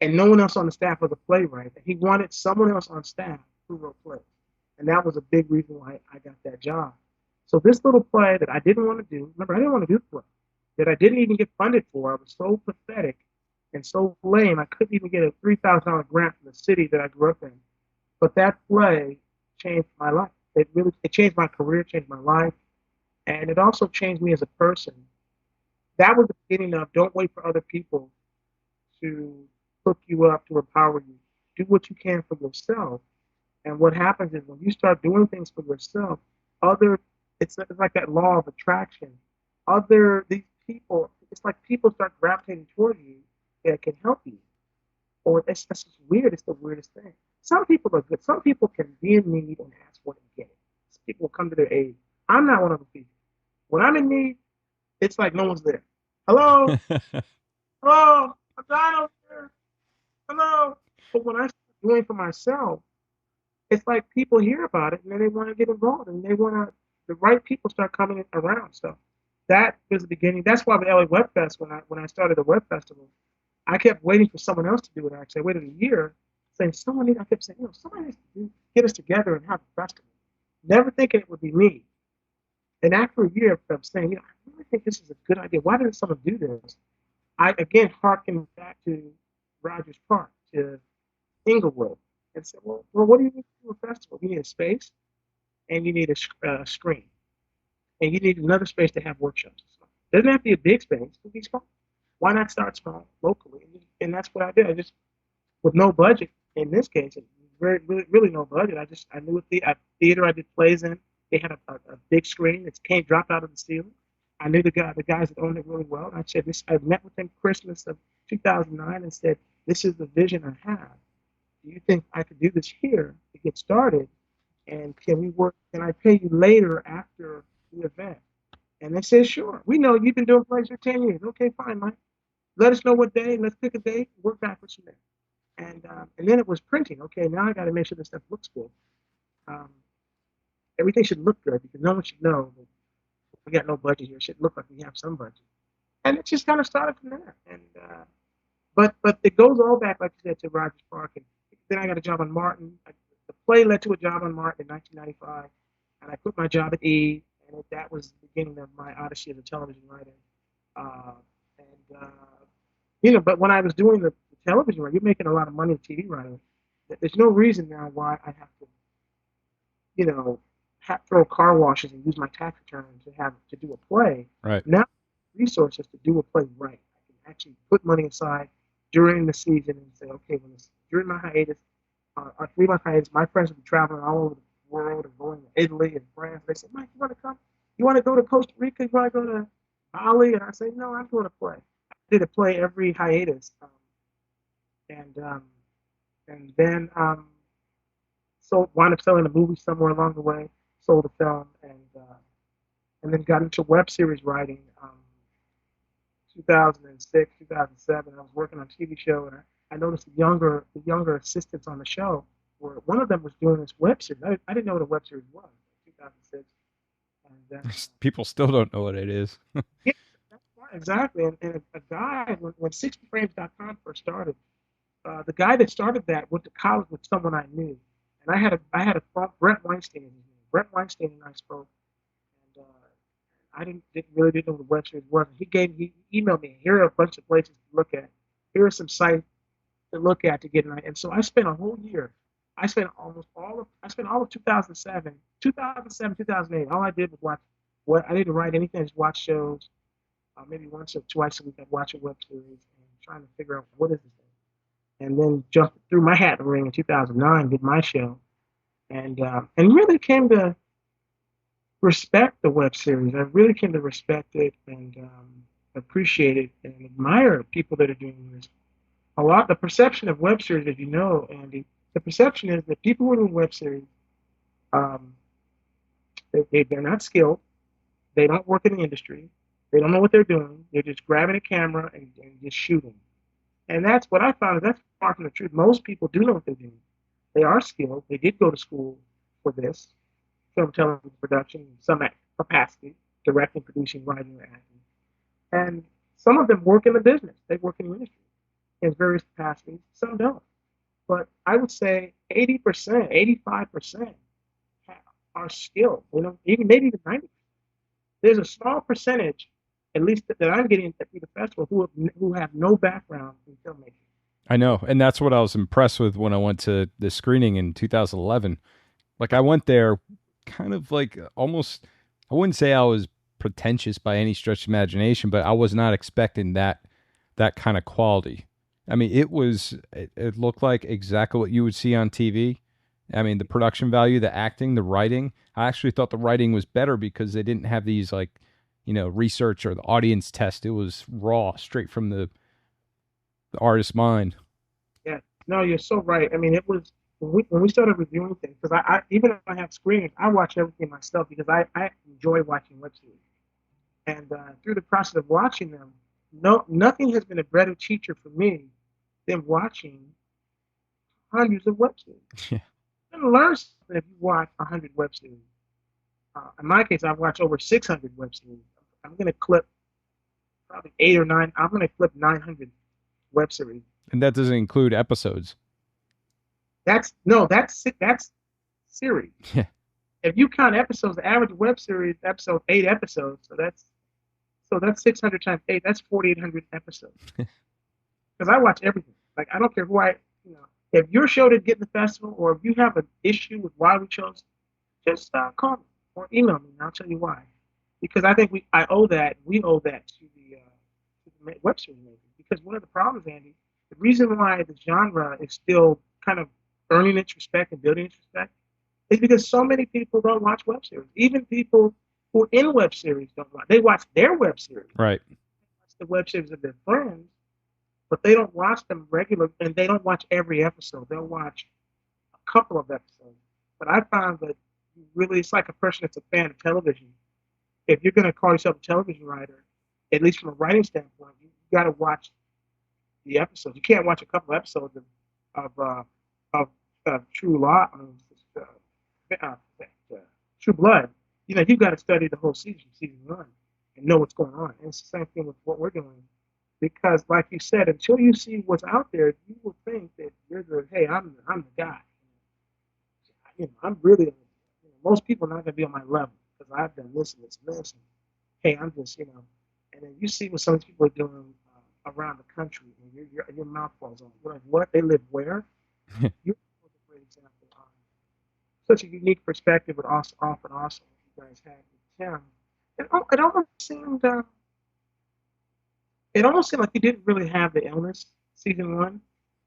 [SPEAKER 2] and no one else on the staff was a playwright. And he wanted someone else on staff who wrote plays. And that was a big reason why I got that job. So this little play that I didn't want to do, remember, I didn't want to do the play, that I didn't even get funded for. I was so pathetic and so lame, I couldn't even get a $3,000 grant from the city that I grew up in. But that play changed my life. It changed my career, changed my life, and it also changed me as a person. That was the beginning of don't wait for other people to hook you up, to empower you. Do what you can for yourself. And what happens is when you start doing things for yourself, it's like that law of attraction. These people, it's like people start gravitating toward you that can help you. Or that's just weird. It's the weirdest thing. Some people are good. Some people can be in need and ask for it and get it. Some people will come to their aid. I'm not one of those people. When I'm in need, it's like no one's there. Hello? Hello? I'm dying over here. Hello? But when I start doing for myself, it's like people hear about it and then they want to get involved and the right people start coming around. So that was the beginning. That's why the LA Web Fest, when I started the Web Festival, I kept waiting for someone else to do it. Actually, I waited a year saying, I kept saying, somebody needs to get us together and have a festival. Never thinking it would be me. And after a year of saying, I really think this is a good idea. Why didn't someone do this? I, again, harkened back to Rogers Park, to Inglewood, and said, well, what do you need to do a festival? You need a space, and you need a screen, and you need another space to have workshops. It doesn't have to be a big space. It can be small. Why not start small locally? And that's what I did. I just, with no budget, in this case, really no budget. I knew a theater I did plays in. They had a big screen that dropped out of the ceiling. I knew the guys that owned it really well. And I said, I met with them Christmas of 2009 and said, this is the vision I have. Do you think I could do this here to get started? And can we work? Can I pay you later after the event? And they said, sure. We know you've been doing plays for 10 years. Okay, fine, Mike. Let us know what day. Let's pick a day. Work backwards from there. And then it was printing. Okay, now I got to make sure this stuff looks good. Everything should look good because no one should know that we got no budget here. It should look like we have some budget. And it just kind of started from there. And but it goes all back, like you said, to Rogers Park. And then I got a job on Martin. The play led to a job on Martin in 1995. And I quit my job at E! And that was the beginning of my odyssey as a television writer. But when I was doing the television writing, you're making a lot of money as a TV writer. There's no reason now why I have to, throw car washes and use my tax return to do a play.
[SPEAKER 1] Right.
[SPEAKER 2] Now, resources to do a play right. I can actually put money aside during the season and say, okay, during my hiatus, or 3 month hiatus, my friends will be traveling all over the world and going to Italy and France. They say, Mike, you want to come? You want to go to Costa Rica? You want to go to Bali? And I say, no, I'm doing a play. I did a play every hiatus and then so wound up selling a movie somewhere along the way, sold a film, and then got into web series writing. 2006, 2007. I was working on a TV show, and I noticed the younger assistants on the show were one of them was doing this web series. I didn't know what a web series was in 2006, and then
[SPEAKER 1] People still don't know what it is.
[SPEAKER 2] yeah, that's right, exactly. And a guy when 60frames.com first started, the guy that started that went to college with someone I knew, and I had a phone, Brett Weinstein is his name. Brett Weinstein and I spoke, and I didn't know what the web series was. He emailed me. Here are a bunch of places to look at. Here are some sites to look at to get an idea. And so I spent a whole year. I spent all of 2007, 2008. All I did was watch. What I didn't write anything. Just watch shows. Maybe once or twice a week I'd watch a web series and trying to figure out what is this thing. And then jumped threw my hat in the ring in 2009. Did my show and really came to respect the web series. I really came to respect it and appreciate it and admire people that are doing this. The perception of web series, as you know, Andy, the perception is that people who are doing web series, um, they're not skilled, they don't work in the industry, they don't know what they're doing, they're just grabbing a camera and just shooting. And that's what I found is that's far from the truth. Most people do know what they're doing. They are skilled, they did go to school for this, film, television production in some capacity, directing, producing, writing, or acting. And some of them work in the business. They work in the industry in various capacities. Some don't. But I would say 80%, 85% are skilled. Even maybe even 90%. There's a small percentage, at least that I'm getting through the festival, who have no background in filmmaking.
[SPEAKER 1] I know, and that's what I was impressed with when I went to the screening in 2011. Like I went there kind of like almost, I wouldn't say I was pretentious by any stretch of imagination, but I was not expecting that kind of quality. I mean, it looked like exactly what you would see on TV. I mean, the production value, the acting, the writing. I actually thought the writing was better because they didn't have these research or the audience test. It was raw, straight from the artist's mind.
[SPEAKER 2] Yeah, no, you're so right. I mean, it was when we started reviewing things, because I even if I have screenings, I watch everything myself because I enjoy watching web series. And through the process of watching them, nothing has been a better teacher for me than watching hundreds of web series.
[SPEAKER 1] Yeah.
[SPEAKER 2] You can learn something if you watch 100 web series. In my case, I've watched over 600 web series. I'm going to clip probably 8 or 9. I'm going to clip 900 web series.
[SPEAKER 1] And that doesn't include episodes.
[SPEAKER 2] That's series.
[SPEAKER 1] Yeah.
[SPEAKER 2] If you count episodes, the average web series episode 8 episodes. So that's 600 times 8. That's 4,800 episodes. Because I watch everything. Like I don't care if your show didn't get in the festival, or if you have an issue with why we chose, just call me or email me, and I'll tell you why. Because I think we owe that to the web series makers. Because one of the problems, Andy, the reason why the genre is still kind of earning its respect and building its respect is because so many people don't watch web series. Even people who are in web series don't watch. They watch their web series.
[SPEAKER 1] Right.
[SPEAKER 2] They watch the web series of their friends, but they don't watch them regularly, and they don't watch every episode. They'll watch a couple of episodes. But I found that it's like a person that's a fan of television. If you're going to call yourself a television writer, at least from a writing standpoint, you got to watch the episodes. You can't watch a couple of episodes of True Law, True Blood. You've got to study the whole season 1, and know what's going on. And it's the same thing with what we're doing. Because, like you said, until you see what's out there, you will think that hey, I'm the guy. I'm really, most people are not going to be on my level because I've done this and this and this. And, hey, I'm just, and then you see what some of these people are doing around the country, and your mouth falls off. You're like, what? They live where? You're a great example. Such a unique perspective, but also often awesome you guys had with Tim. It almost seemed like he didn't really have the illness season 1,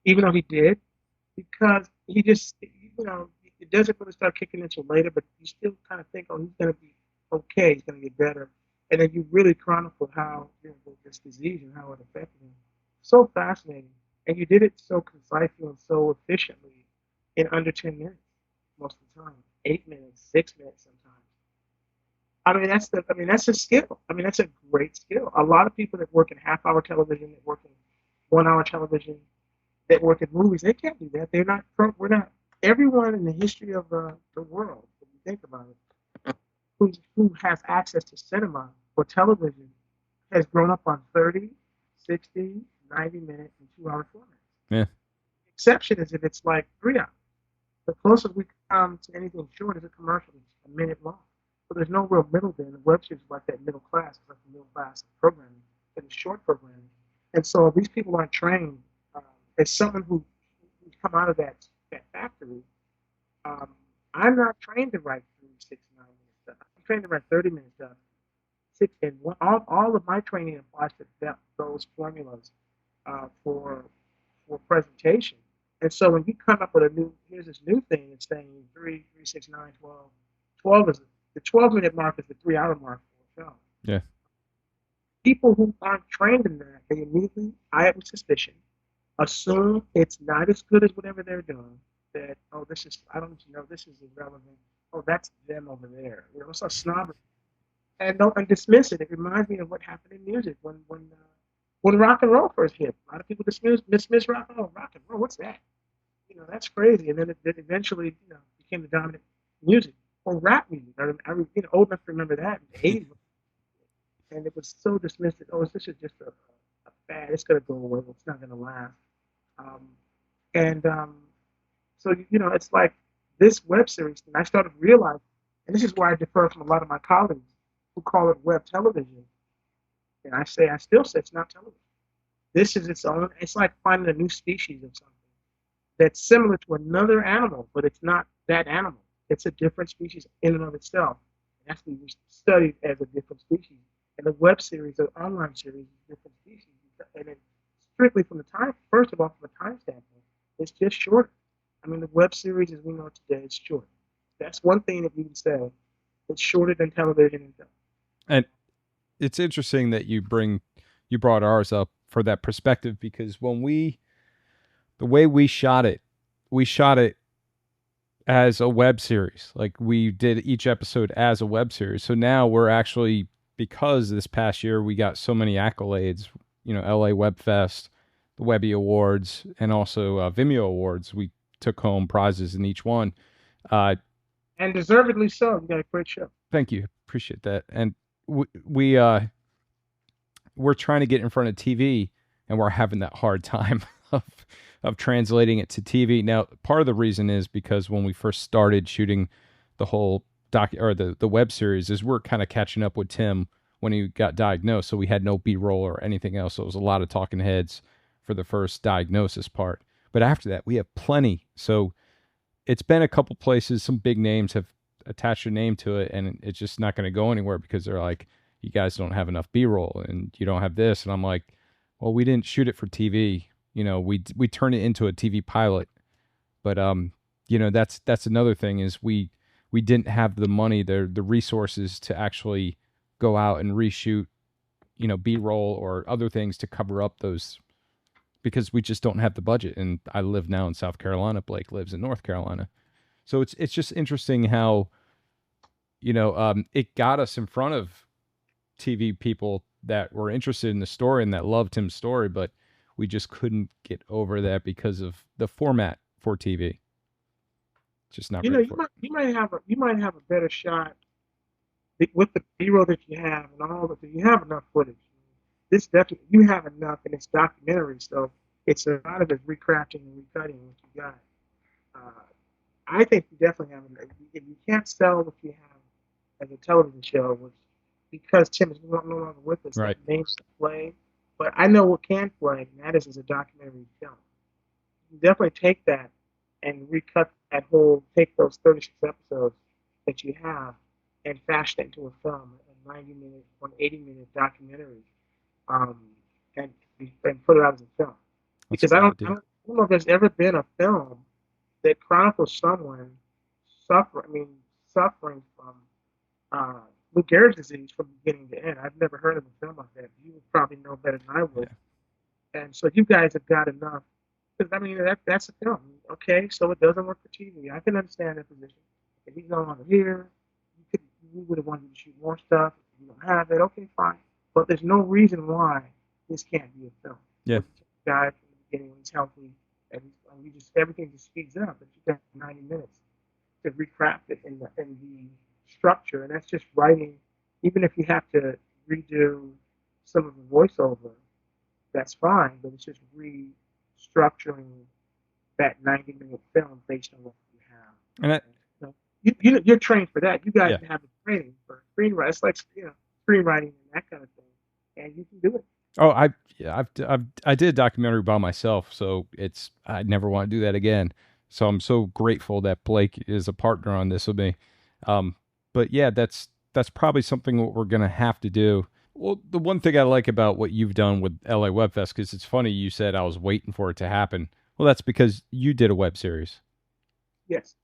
[SPEAKER 2] even though he did, because he just, it doesn't really start kicking into later, but you still kind of think, oh, he's going to be okay, he's going to get better. And then you really chronicle how this disease and how it affected him. So fascinating. and you did it so concisely and so efficiently in under 10 minutes most of the time, 8 minutes, 6 minutes sometimes. I mean, that's a skill. I mean, that's a great skill. A lot of people that work in half-hour television, that work in 1 hour television, that work in movies, they can't do that. They're not. We're not. Everyone in the history of the world, if you think about it, who has access to cinema or television has grown up on 30, 60, 90 minute, and 2 hour formats.
[SPEAKER 1] Yeah.
[SPEAKER 2] Exception is if it's like 3 hours. The closest we come to anything short is a commercial that's a minute long. So there's no real middle there. The web series is like that middle class. It's like the middle class programming, but it's short programming. And so these people aren't trained. As someone who's come out of that factory, um, I'm not trained to write 3, 6, 9 minute stuff. I'm trained to write 30 minute stuff. All of my training applies to those formulas for presentation. And so when you come up with here's this new thing, it's saying 3, 3, 6, 9, 12. 12 is the 12-minute mark is the 3 hour mark for a film.
[SPEAKER 1] Yeah.
[SPEAKER 2] People who aren't trained in that, they immediately, I have a suspicion, assume it's not as good as whatever they're doing. That, oh, I don't know, this is irrelevant. Oh, that's them over there. It's a snobbery. And don't dismiss it. It reminds me of what happened in music when rock and roll first hit. A lot of people dismiss rock and roll. Rock and roll, what's that? That's crazy. And then it eventually, became the dominant music or rap music. I old enough to remember that in the 80s. And it was so dismissed that, oh, this is just a fad. It's going to go away. It's not going to last. And so, it's like this web series. And I started realizing, and this is where I differ from a lot of my colleagues who call it web television. And I still say it's not television. This is its own. It's like finding a new species of something that's similar to another animal, but it's not that animal. It's a different species in and of itself. It has to be studied as a different species. And the web series, the online series, is a different species. And it strictly from the time, first of all, from a time standpoint, it's just shorter. I mean, the web series as we know today is short. That's one thing that we can say. It's shorter than television and film.
[SPEAKER 1] And it's interesting that you brought ours up for that perspective, because the way we shot it as a web series. Like, we did each episode as a web series. So now we're actually, because this past year we got so many accolades, LA Web Fest, the Webby Awards, and also Vimeo Awards. We took home prizes in each one.
[SPEAKER 2] And deservedly so. You got a great show.
[SPEAKER 1] Thank you. Appreciate that. And we're trying to get in front of TV, and we're having that hard time of translating it to TV. Now, part of the reason is because when we first started shooting the whole the web series, is we're kind of catching up with Tim when he got diagnosed. So we had no B-roll or anything else. So it was a lot of talking heads for the first diagnosis part. But after that, we have plenty. So it's been a couple places. Some big names have attached a name to it, and it's just not going to go anywhere because they're like, you guys don't have enough B-roll and you don't have this. And I'm like, well, we didn't shoot it for TV. We turned it into a TV pilot. But, that's another thing, is we didn't have the money, the resources to actually go out and reshoot, B-roll or other things to cover up those, because we just don't have the budget. And I live now in South Carolina. Blake lives in North Carolina. So it's just interesting how, it got us in front of TV people that were interested in the story and that loved Tim's story, but we just couldn't get over that because of the format for TV. Just not.
[SPEAKER 2] You might have a better shot with the B-roll that you have and all of it. You have enough footage. This definitely, you have enough, and it's documentary, so it's a lot of it recrafting and recutting what you got. I think you definitely have enough. If you can't sell what you have as a television show, which because Tim is no longer with us,
[SPEAKER 1] right,
[SPEAKER 2] that names to play. But I know what can play, and that is as a documentary film. You definitely take that and recut that take those 36 episodes that you have and fashion it into a film, a 90-minute or an 80-minute documentary, and put it out as a film. Because I don't know if there's ever been a film that chronicles someone suffering from Lou Gehrig's disease from beginning to end. I've never heard of a film like that. You would probably know better than I would. Yeah. And so you guys have got enough Because I mean, that's a film. Okay, so it doesn't work for TV. I can understand that position. If he's no longer here, you would have wanted to shoot more stuff. If you don't have it, okay, fine. But there's no reason why this can't be a film.
[SPEAKER 1] Yeah.
[SPEAKER 2] With the guy from the beginning when he's healthy, and we just everything just speeds up. But you got 90 minutes to recraft it in the structure, and that's just writing. Even if you have to redo some of the voiceover, that's fine. But it's just restructuring that 90-minute film based on what you have.
[SPEAKER 1] And I,
[SPEAKER 2] So you're trained for that. You guys
[SPEAKER 1] yeah.
[SPEAKER 2] have the training for screenwriting. It's like screenwriting and that kind of thing, and you can do it.
[SPEAKER 1] Oh, I did a documentary by myself, so I never want to do that again. So I'm so grateful that Blake is a partner on this with me. But yeah, that's probably something what we're gonna have to do. Well, the one thing I like about what you've done with LA Web Fest, because it's funny you said I was waiting for it to happen. Well, that's because you did a web series,
[SPEAKER 2] Yes.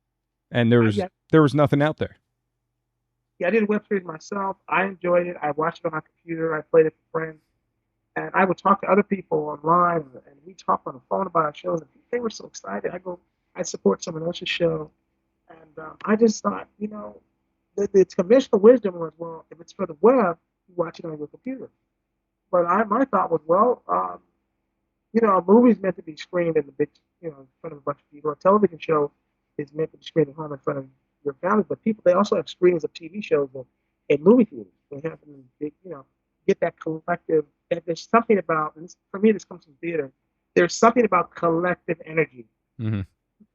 [SPEAKER 1] and
[SPEAKER 2] Yeah.
[SPEAKER 1] there was nothing out there.
[SPEAKER 2] Yeah, I did a web series myself. I enjoyed it. I watched it on my computer. I played it for friends, and I would talk to other people online, and we talked on the phone about our shows. And they were so excited. I support someone else's show, and I just thought, the conventional wisdom was, well, if it's for the web, you watch it on your computer. But my thought was, well, a movie's meant to be screened in the big, in front of a bunch of people. A television show is meant to be screened at home in front of your family. But people, they also have screenings of TV shows in movie theaters. They have them in big, get that collective. There's something about, and for me, this comes from theater. There's something about collective energy.
[SPEAKER 1] Mm-hmm.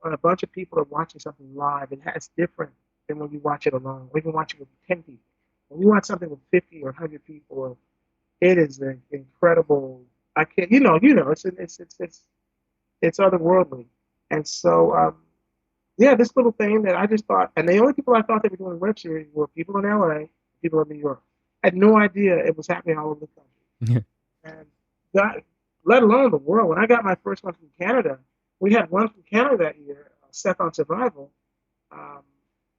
[SPEAKER 2] When a bunch of people are watching something live, it's different than when you watch it alone. Or you can watch it with 10 people. When you watch something with 50 or 100 people, it is an incredible. I can't, it's otherworldly. And so, yeah, this little thing that I just thought, and the only people I thought they were doing web series were people in LA, people in New York. I had no idea it was happening all over the country. And that, let alone the world. When I got my first one from Canada, we had one from Canada that year, Set on Survival. Um,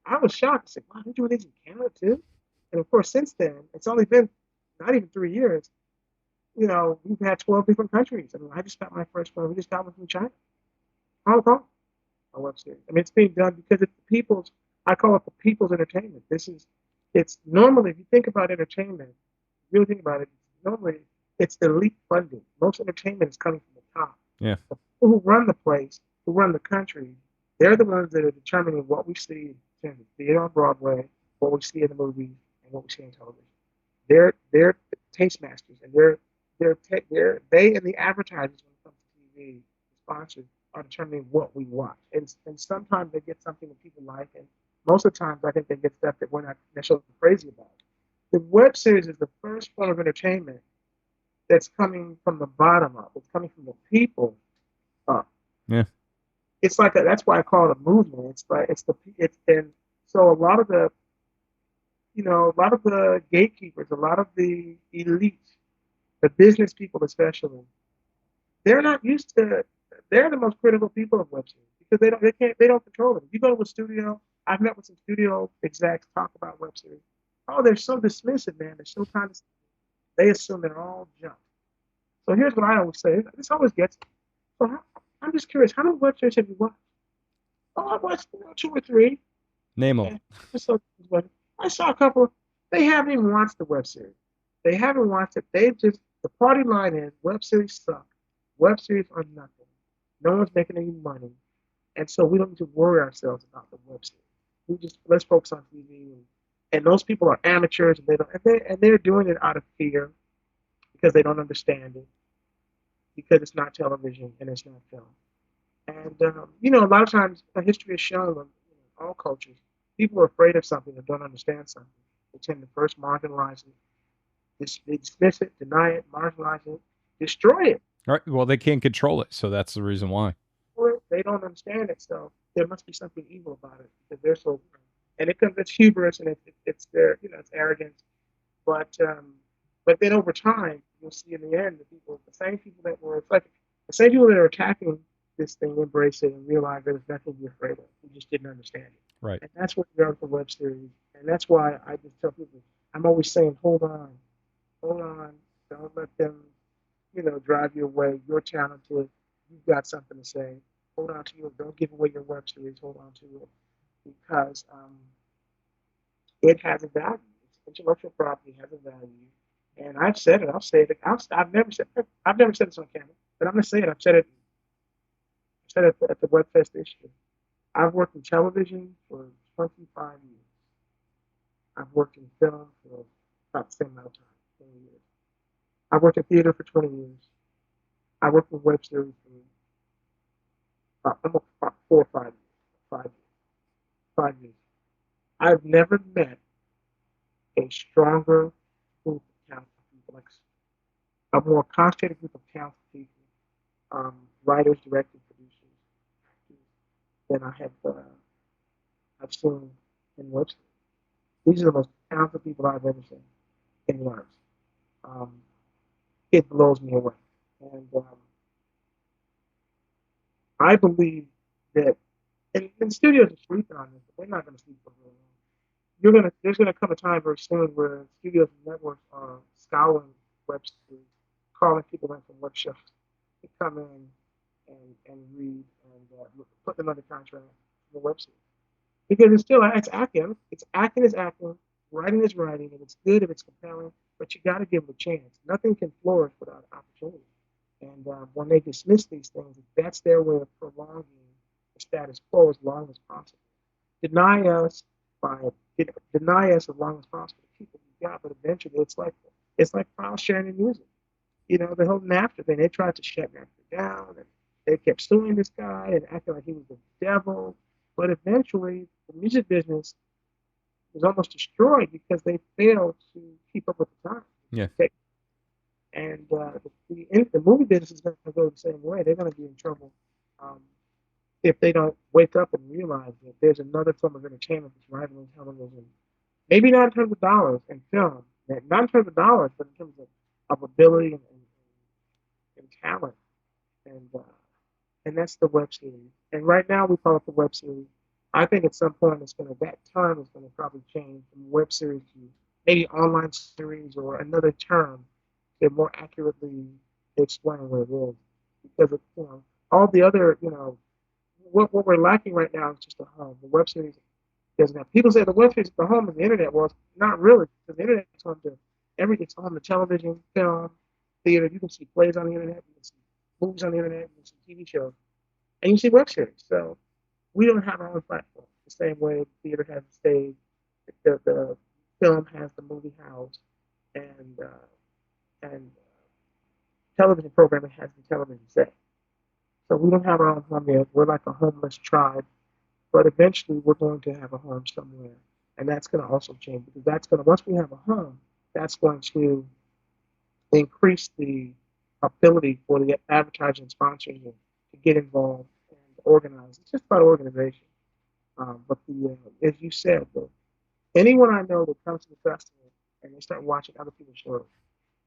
[SPEAKER 2] I was shocked. I said, wow, they're doing these in Canada too? And of course, since then, it's only been not even 3 years. We've had 12 different countries. I mean, I just got my first one. We just got one from China, Hong Kong, a web series. I mean, it's being done because it's the people's, I call it the people's entertainment. It's normally, if you think about entertainment, really think about it, normally it's elite funding. Most entertainment is coming from the top.
[SPEAKER 1] Yeah.
[SPEAKER 2] The people who run the place, who run the country, they're the ones that are determining what we see in theater on Broadway, what we see in the movies, and what we see on television. They're taste masters, and they and the advertisers when it comes to TV, sponsors, are determining what we watch. And sometimes they get something that people like, and most of the times I think they get stuff that we're not necessarily crazy about. The web series is the first form of entertainment that's coming from the bottom up. It's coming from the people up.
[SPEAKER 1] Yeah.
[SPEAKER 2] It's like that's why I call it a movement. And so a lot of the gatekeepers, a lot of the elite, the business people especially, they're not used to. They're the most critical people of web series because they don't control it. If you go to a studio, I've met with some studio execs talk about web series. Oh, they're so dismissive, man. They're so kind of. They assume they're all junk. So here's what I always say. This always gets. So I'm just curious. How many web series have you watched? Oh, I watched 2 or 3.
[SPEAKER 1] Name them.
[SPEAKER 2] I saw a couple. They haven't even watched the web series. They haven't watched it. The party line is web series suck. Web series are nothing. No one's making any money. And so we don't need to worry ourselves about the web series. Let's focus on TV. And those people are amateurs, and they're doing it out of fear because they don't understand it, because it's not television and it's not film. And a lot of times history has shown in all cultures, people are afraid of something and don't understand something. They tend to first marginalize it, they dismiss it, deny it, marginalize it, destroy it.
[SPEAKER 1] Right. Well, they can't control it, so that's the reason why.
[SPEAKER 2] They don't understand it, so there must be something evil about it because they're so. And it's hubris and it's their it's arrogance, but then over time you'll see in the end the same people that were it's like the same people that are attacking this thing embrace it and realize there's nothing to be afraid of. We just didn't understand it.
[SPEAKER 1] Right.
[SPEAKER 2] And that's what we are with the web series, and that's why I just tell people I'm always saying hold on, don't let them drive you away. You're talented. you've got something to say, hold on to it. Don't give away your web series. Hold on to it because it has a value. It's intellectual property has a value, and I've said it. I'll say it. I've never said this on camera, but I'm gonna say it. I've said it at the WebFest this year. I've worked in television for 25 years. I've worked in film for about the same amount of time, 20 years. I've worked in theater for 20 years. I worked in web series for almost 4 or 5 years. 5 years. 5 years. I've never met a stronger group of talented people, like a more concentrated group of talented people, writers, directors, producers, than I've seen in web series. These are the most talented people I've ever seen in life. Um, it blows me away, and I believe that, and studios are sleeping on this, but they're not going to sleep for very long. There's gonna come a time very soon where studios and networks are scouring web series, calling people in from web shows to come in and read and put them under contract for the web series. Because it's acting. It's acting is acting, writing is writing, and it's good if it's compelling, but you got to give it a chance. Nothing can flourish without opportunity. And when they dismiss these things, that's their way of prolonging the status quo as long as possible. Deny us by deny us as long as possible. People we got, but eventually it's like file sharing in music. The whole NAFTA thing. They tried to shut NAFTA down, and they kept suing this guy and acting like he was the devil. But eventually, the music business was almost destroyed because they failed to keep up with the time.
[SPEAKER 1] Yeah.
[SPEAKER 2] And the movie business is going to go the same way. They're going to be in trouble if they don't wake up and realize that there's another form of entertainment that's rivaling television. Maybe not in terms of dollars and film, not in terms of dollars, but in terms of ability and talent. And that's the web series. And right now we call it the web series. I think at some point that term is going to probably change from web series to maybe online series or another term to more accurately explain what it is. Because all the other, what we're lacking right now is just a home. The web series doesn't have. People say the web series is the home of the internet. Well, it's not really, because the internet is home to everything. It's home to television, film, theater. You can see plays on the internet. You can see movies on the internet. You can see TV shows, and you see web series. So we don't have our own platform the same way theater has the stage, the film has the movie house, and television programming has the television set. So we don't have our own home yet. We're like a homeless tribe, but eventually we're going to have a home somewhere, and that's going to also change because once we have a home, that's going to increase the ability for the advertising and sponsors to get involved and organize. It's just about organization. But as you said, anyone I know that comes to the festival and they start watching other people's shows,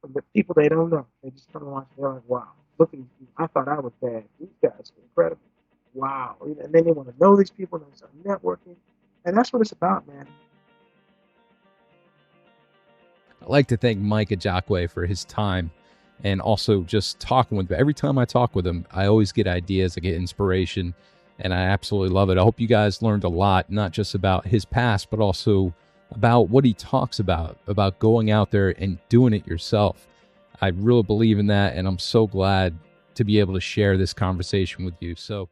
[SPEAKER 2] from the people they don't know, they just come and watch. They're like, wow, look at these people. I thought I was bad. These guys are incredible. Wow. And then they want to know these people and they start networking. And that's what it's about, man.
[SPEAKER 1] I'd like to thank Mike Ajakwe for his time and also just talking with him. Every time I talk with him, I always get ideas, I get inspiration, and I absolutely love it. I hope you guys learned a lot, not just about his past, but also about what he talks about going out there and doing it yourself. I really believe in that, and I'm so glad to be able to share this conversation with you. So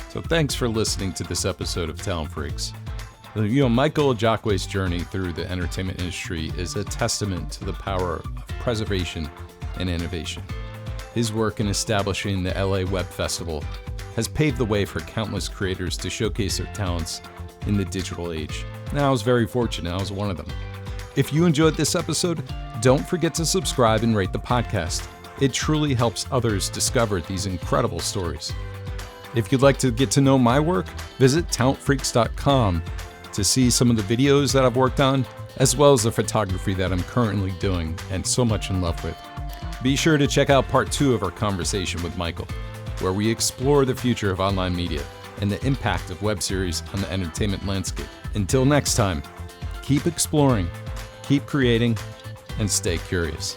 [SPEAKER 1] thanks for listening to this episode of Talent Freaks. Michael Ajakwe's journey through the entertainment industry is a testament to the power of preservation and innovation. His work in establishing the LA Web Festival has paved the way for countless creators to showcase their talents in the digital age. And I was very fortunate, I was one of them. If you enjoyed this episode, don't forget to subscribe and rate the podcast. It truly helps others discover these incredible stories. If you'd like to get to know my work, visit talentfreaks.com to see some of the videos that I've worked on, as well as the photography that I'm currently doing and so much in love with. Be sure to check out part 2 of our conversation with Michael, where we explore the future of online media and the impact of web series on the entertainment landscape. Until next time, keep exploring, keep creating, and stay curious.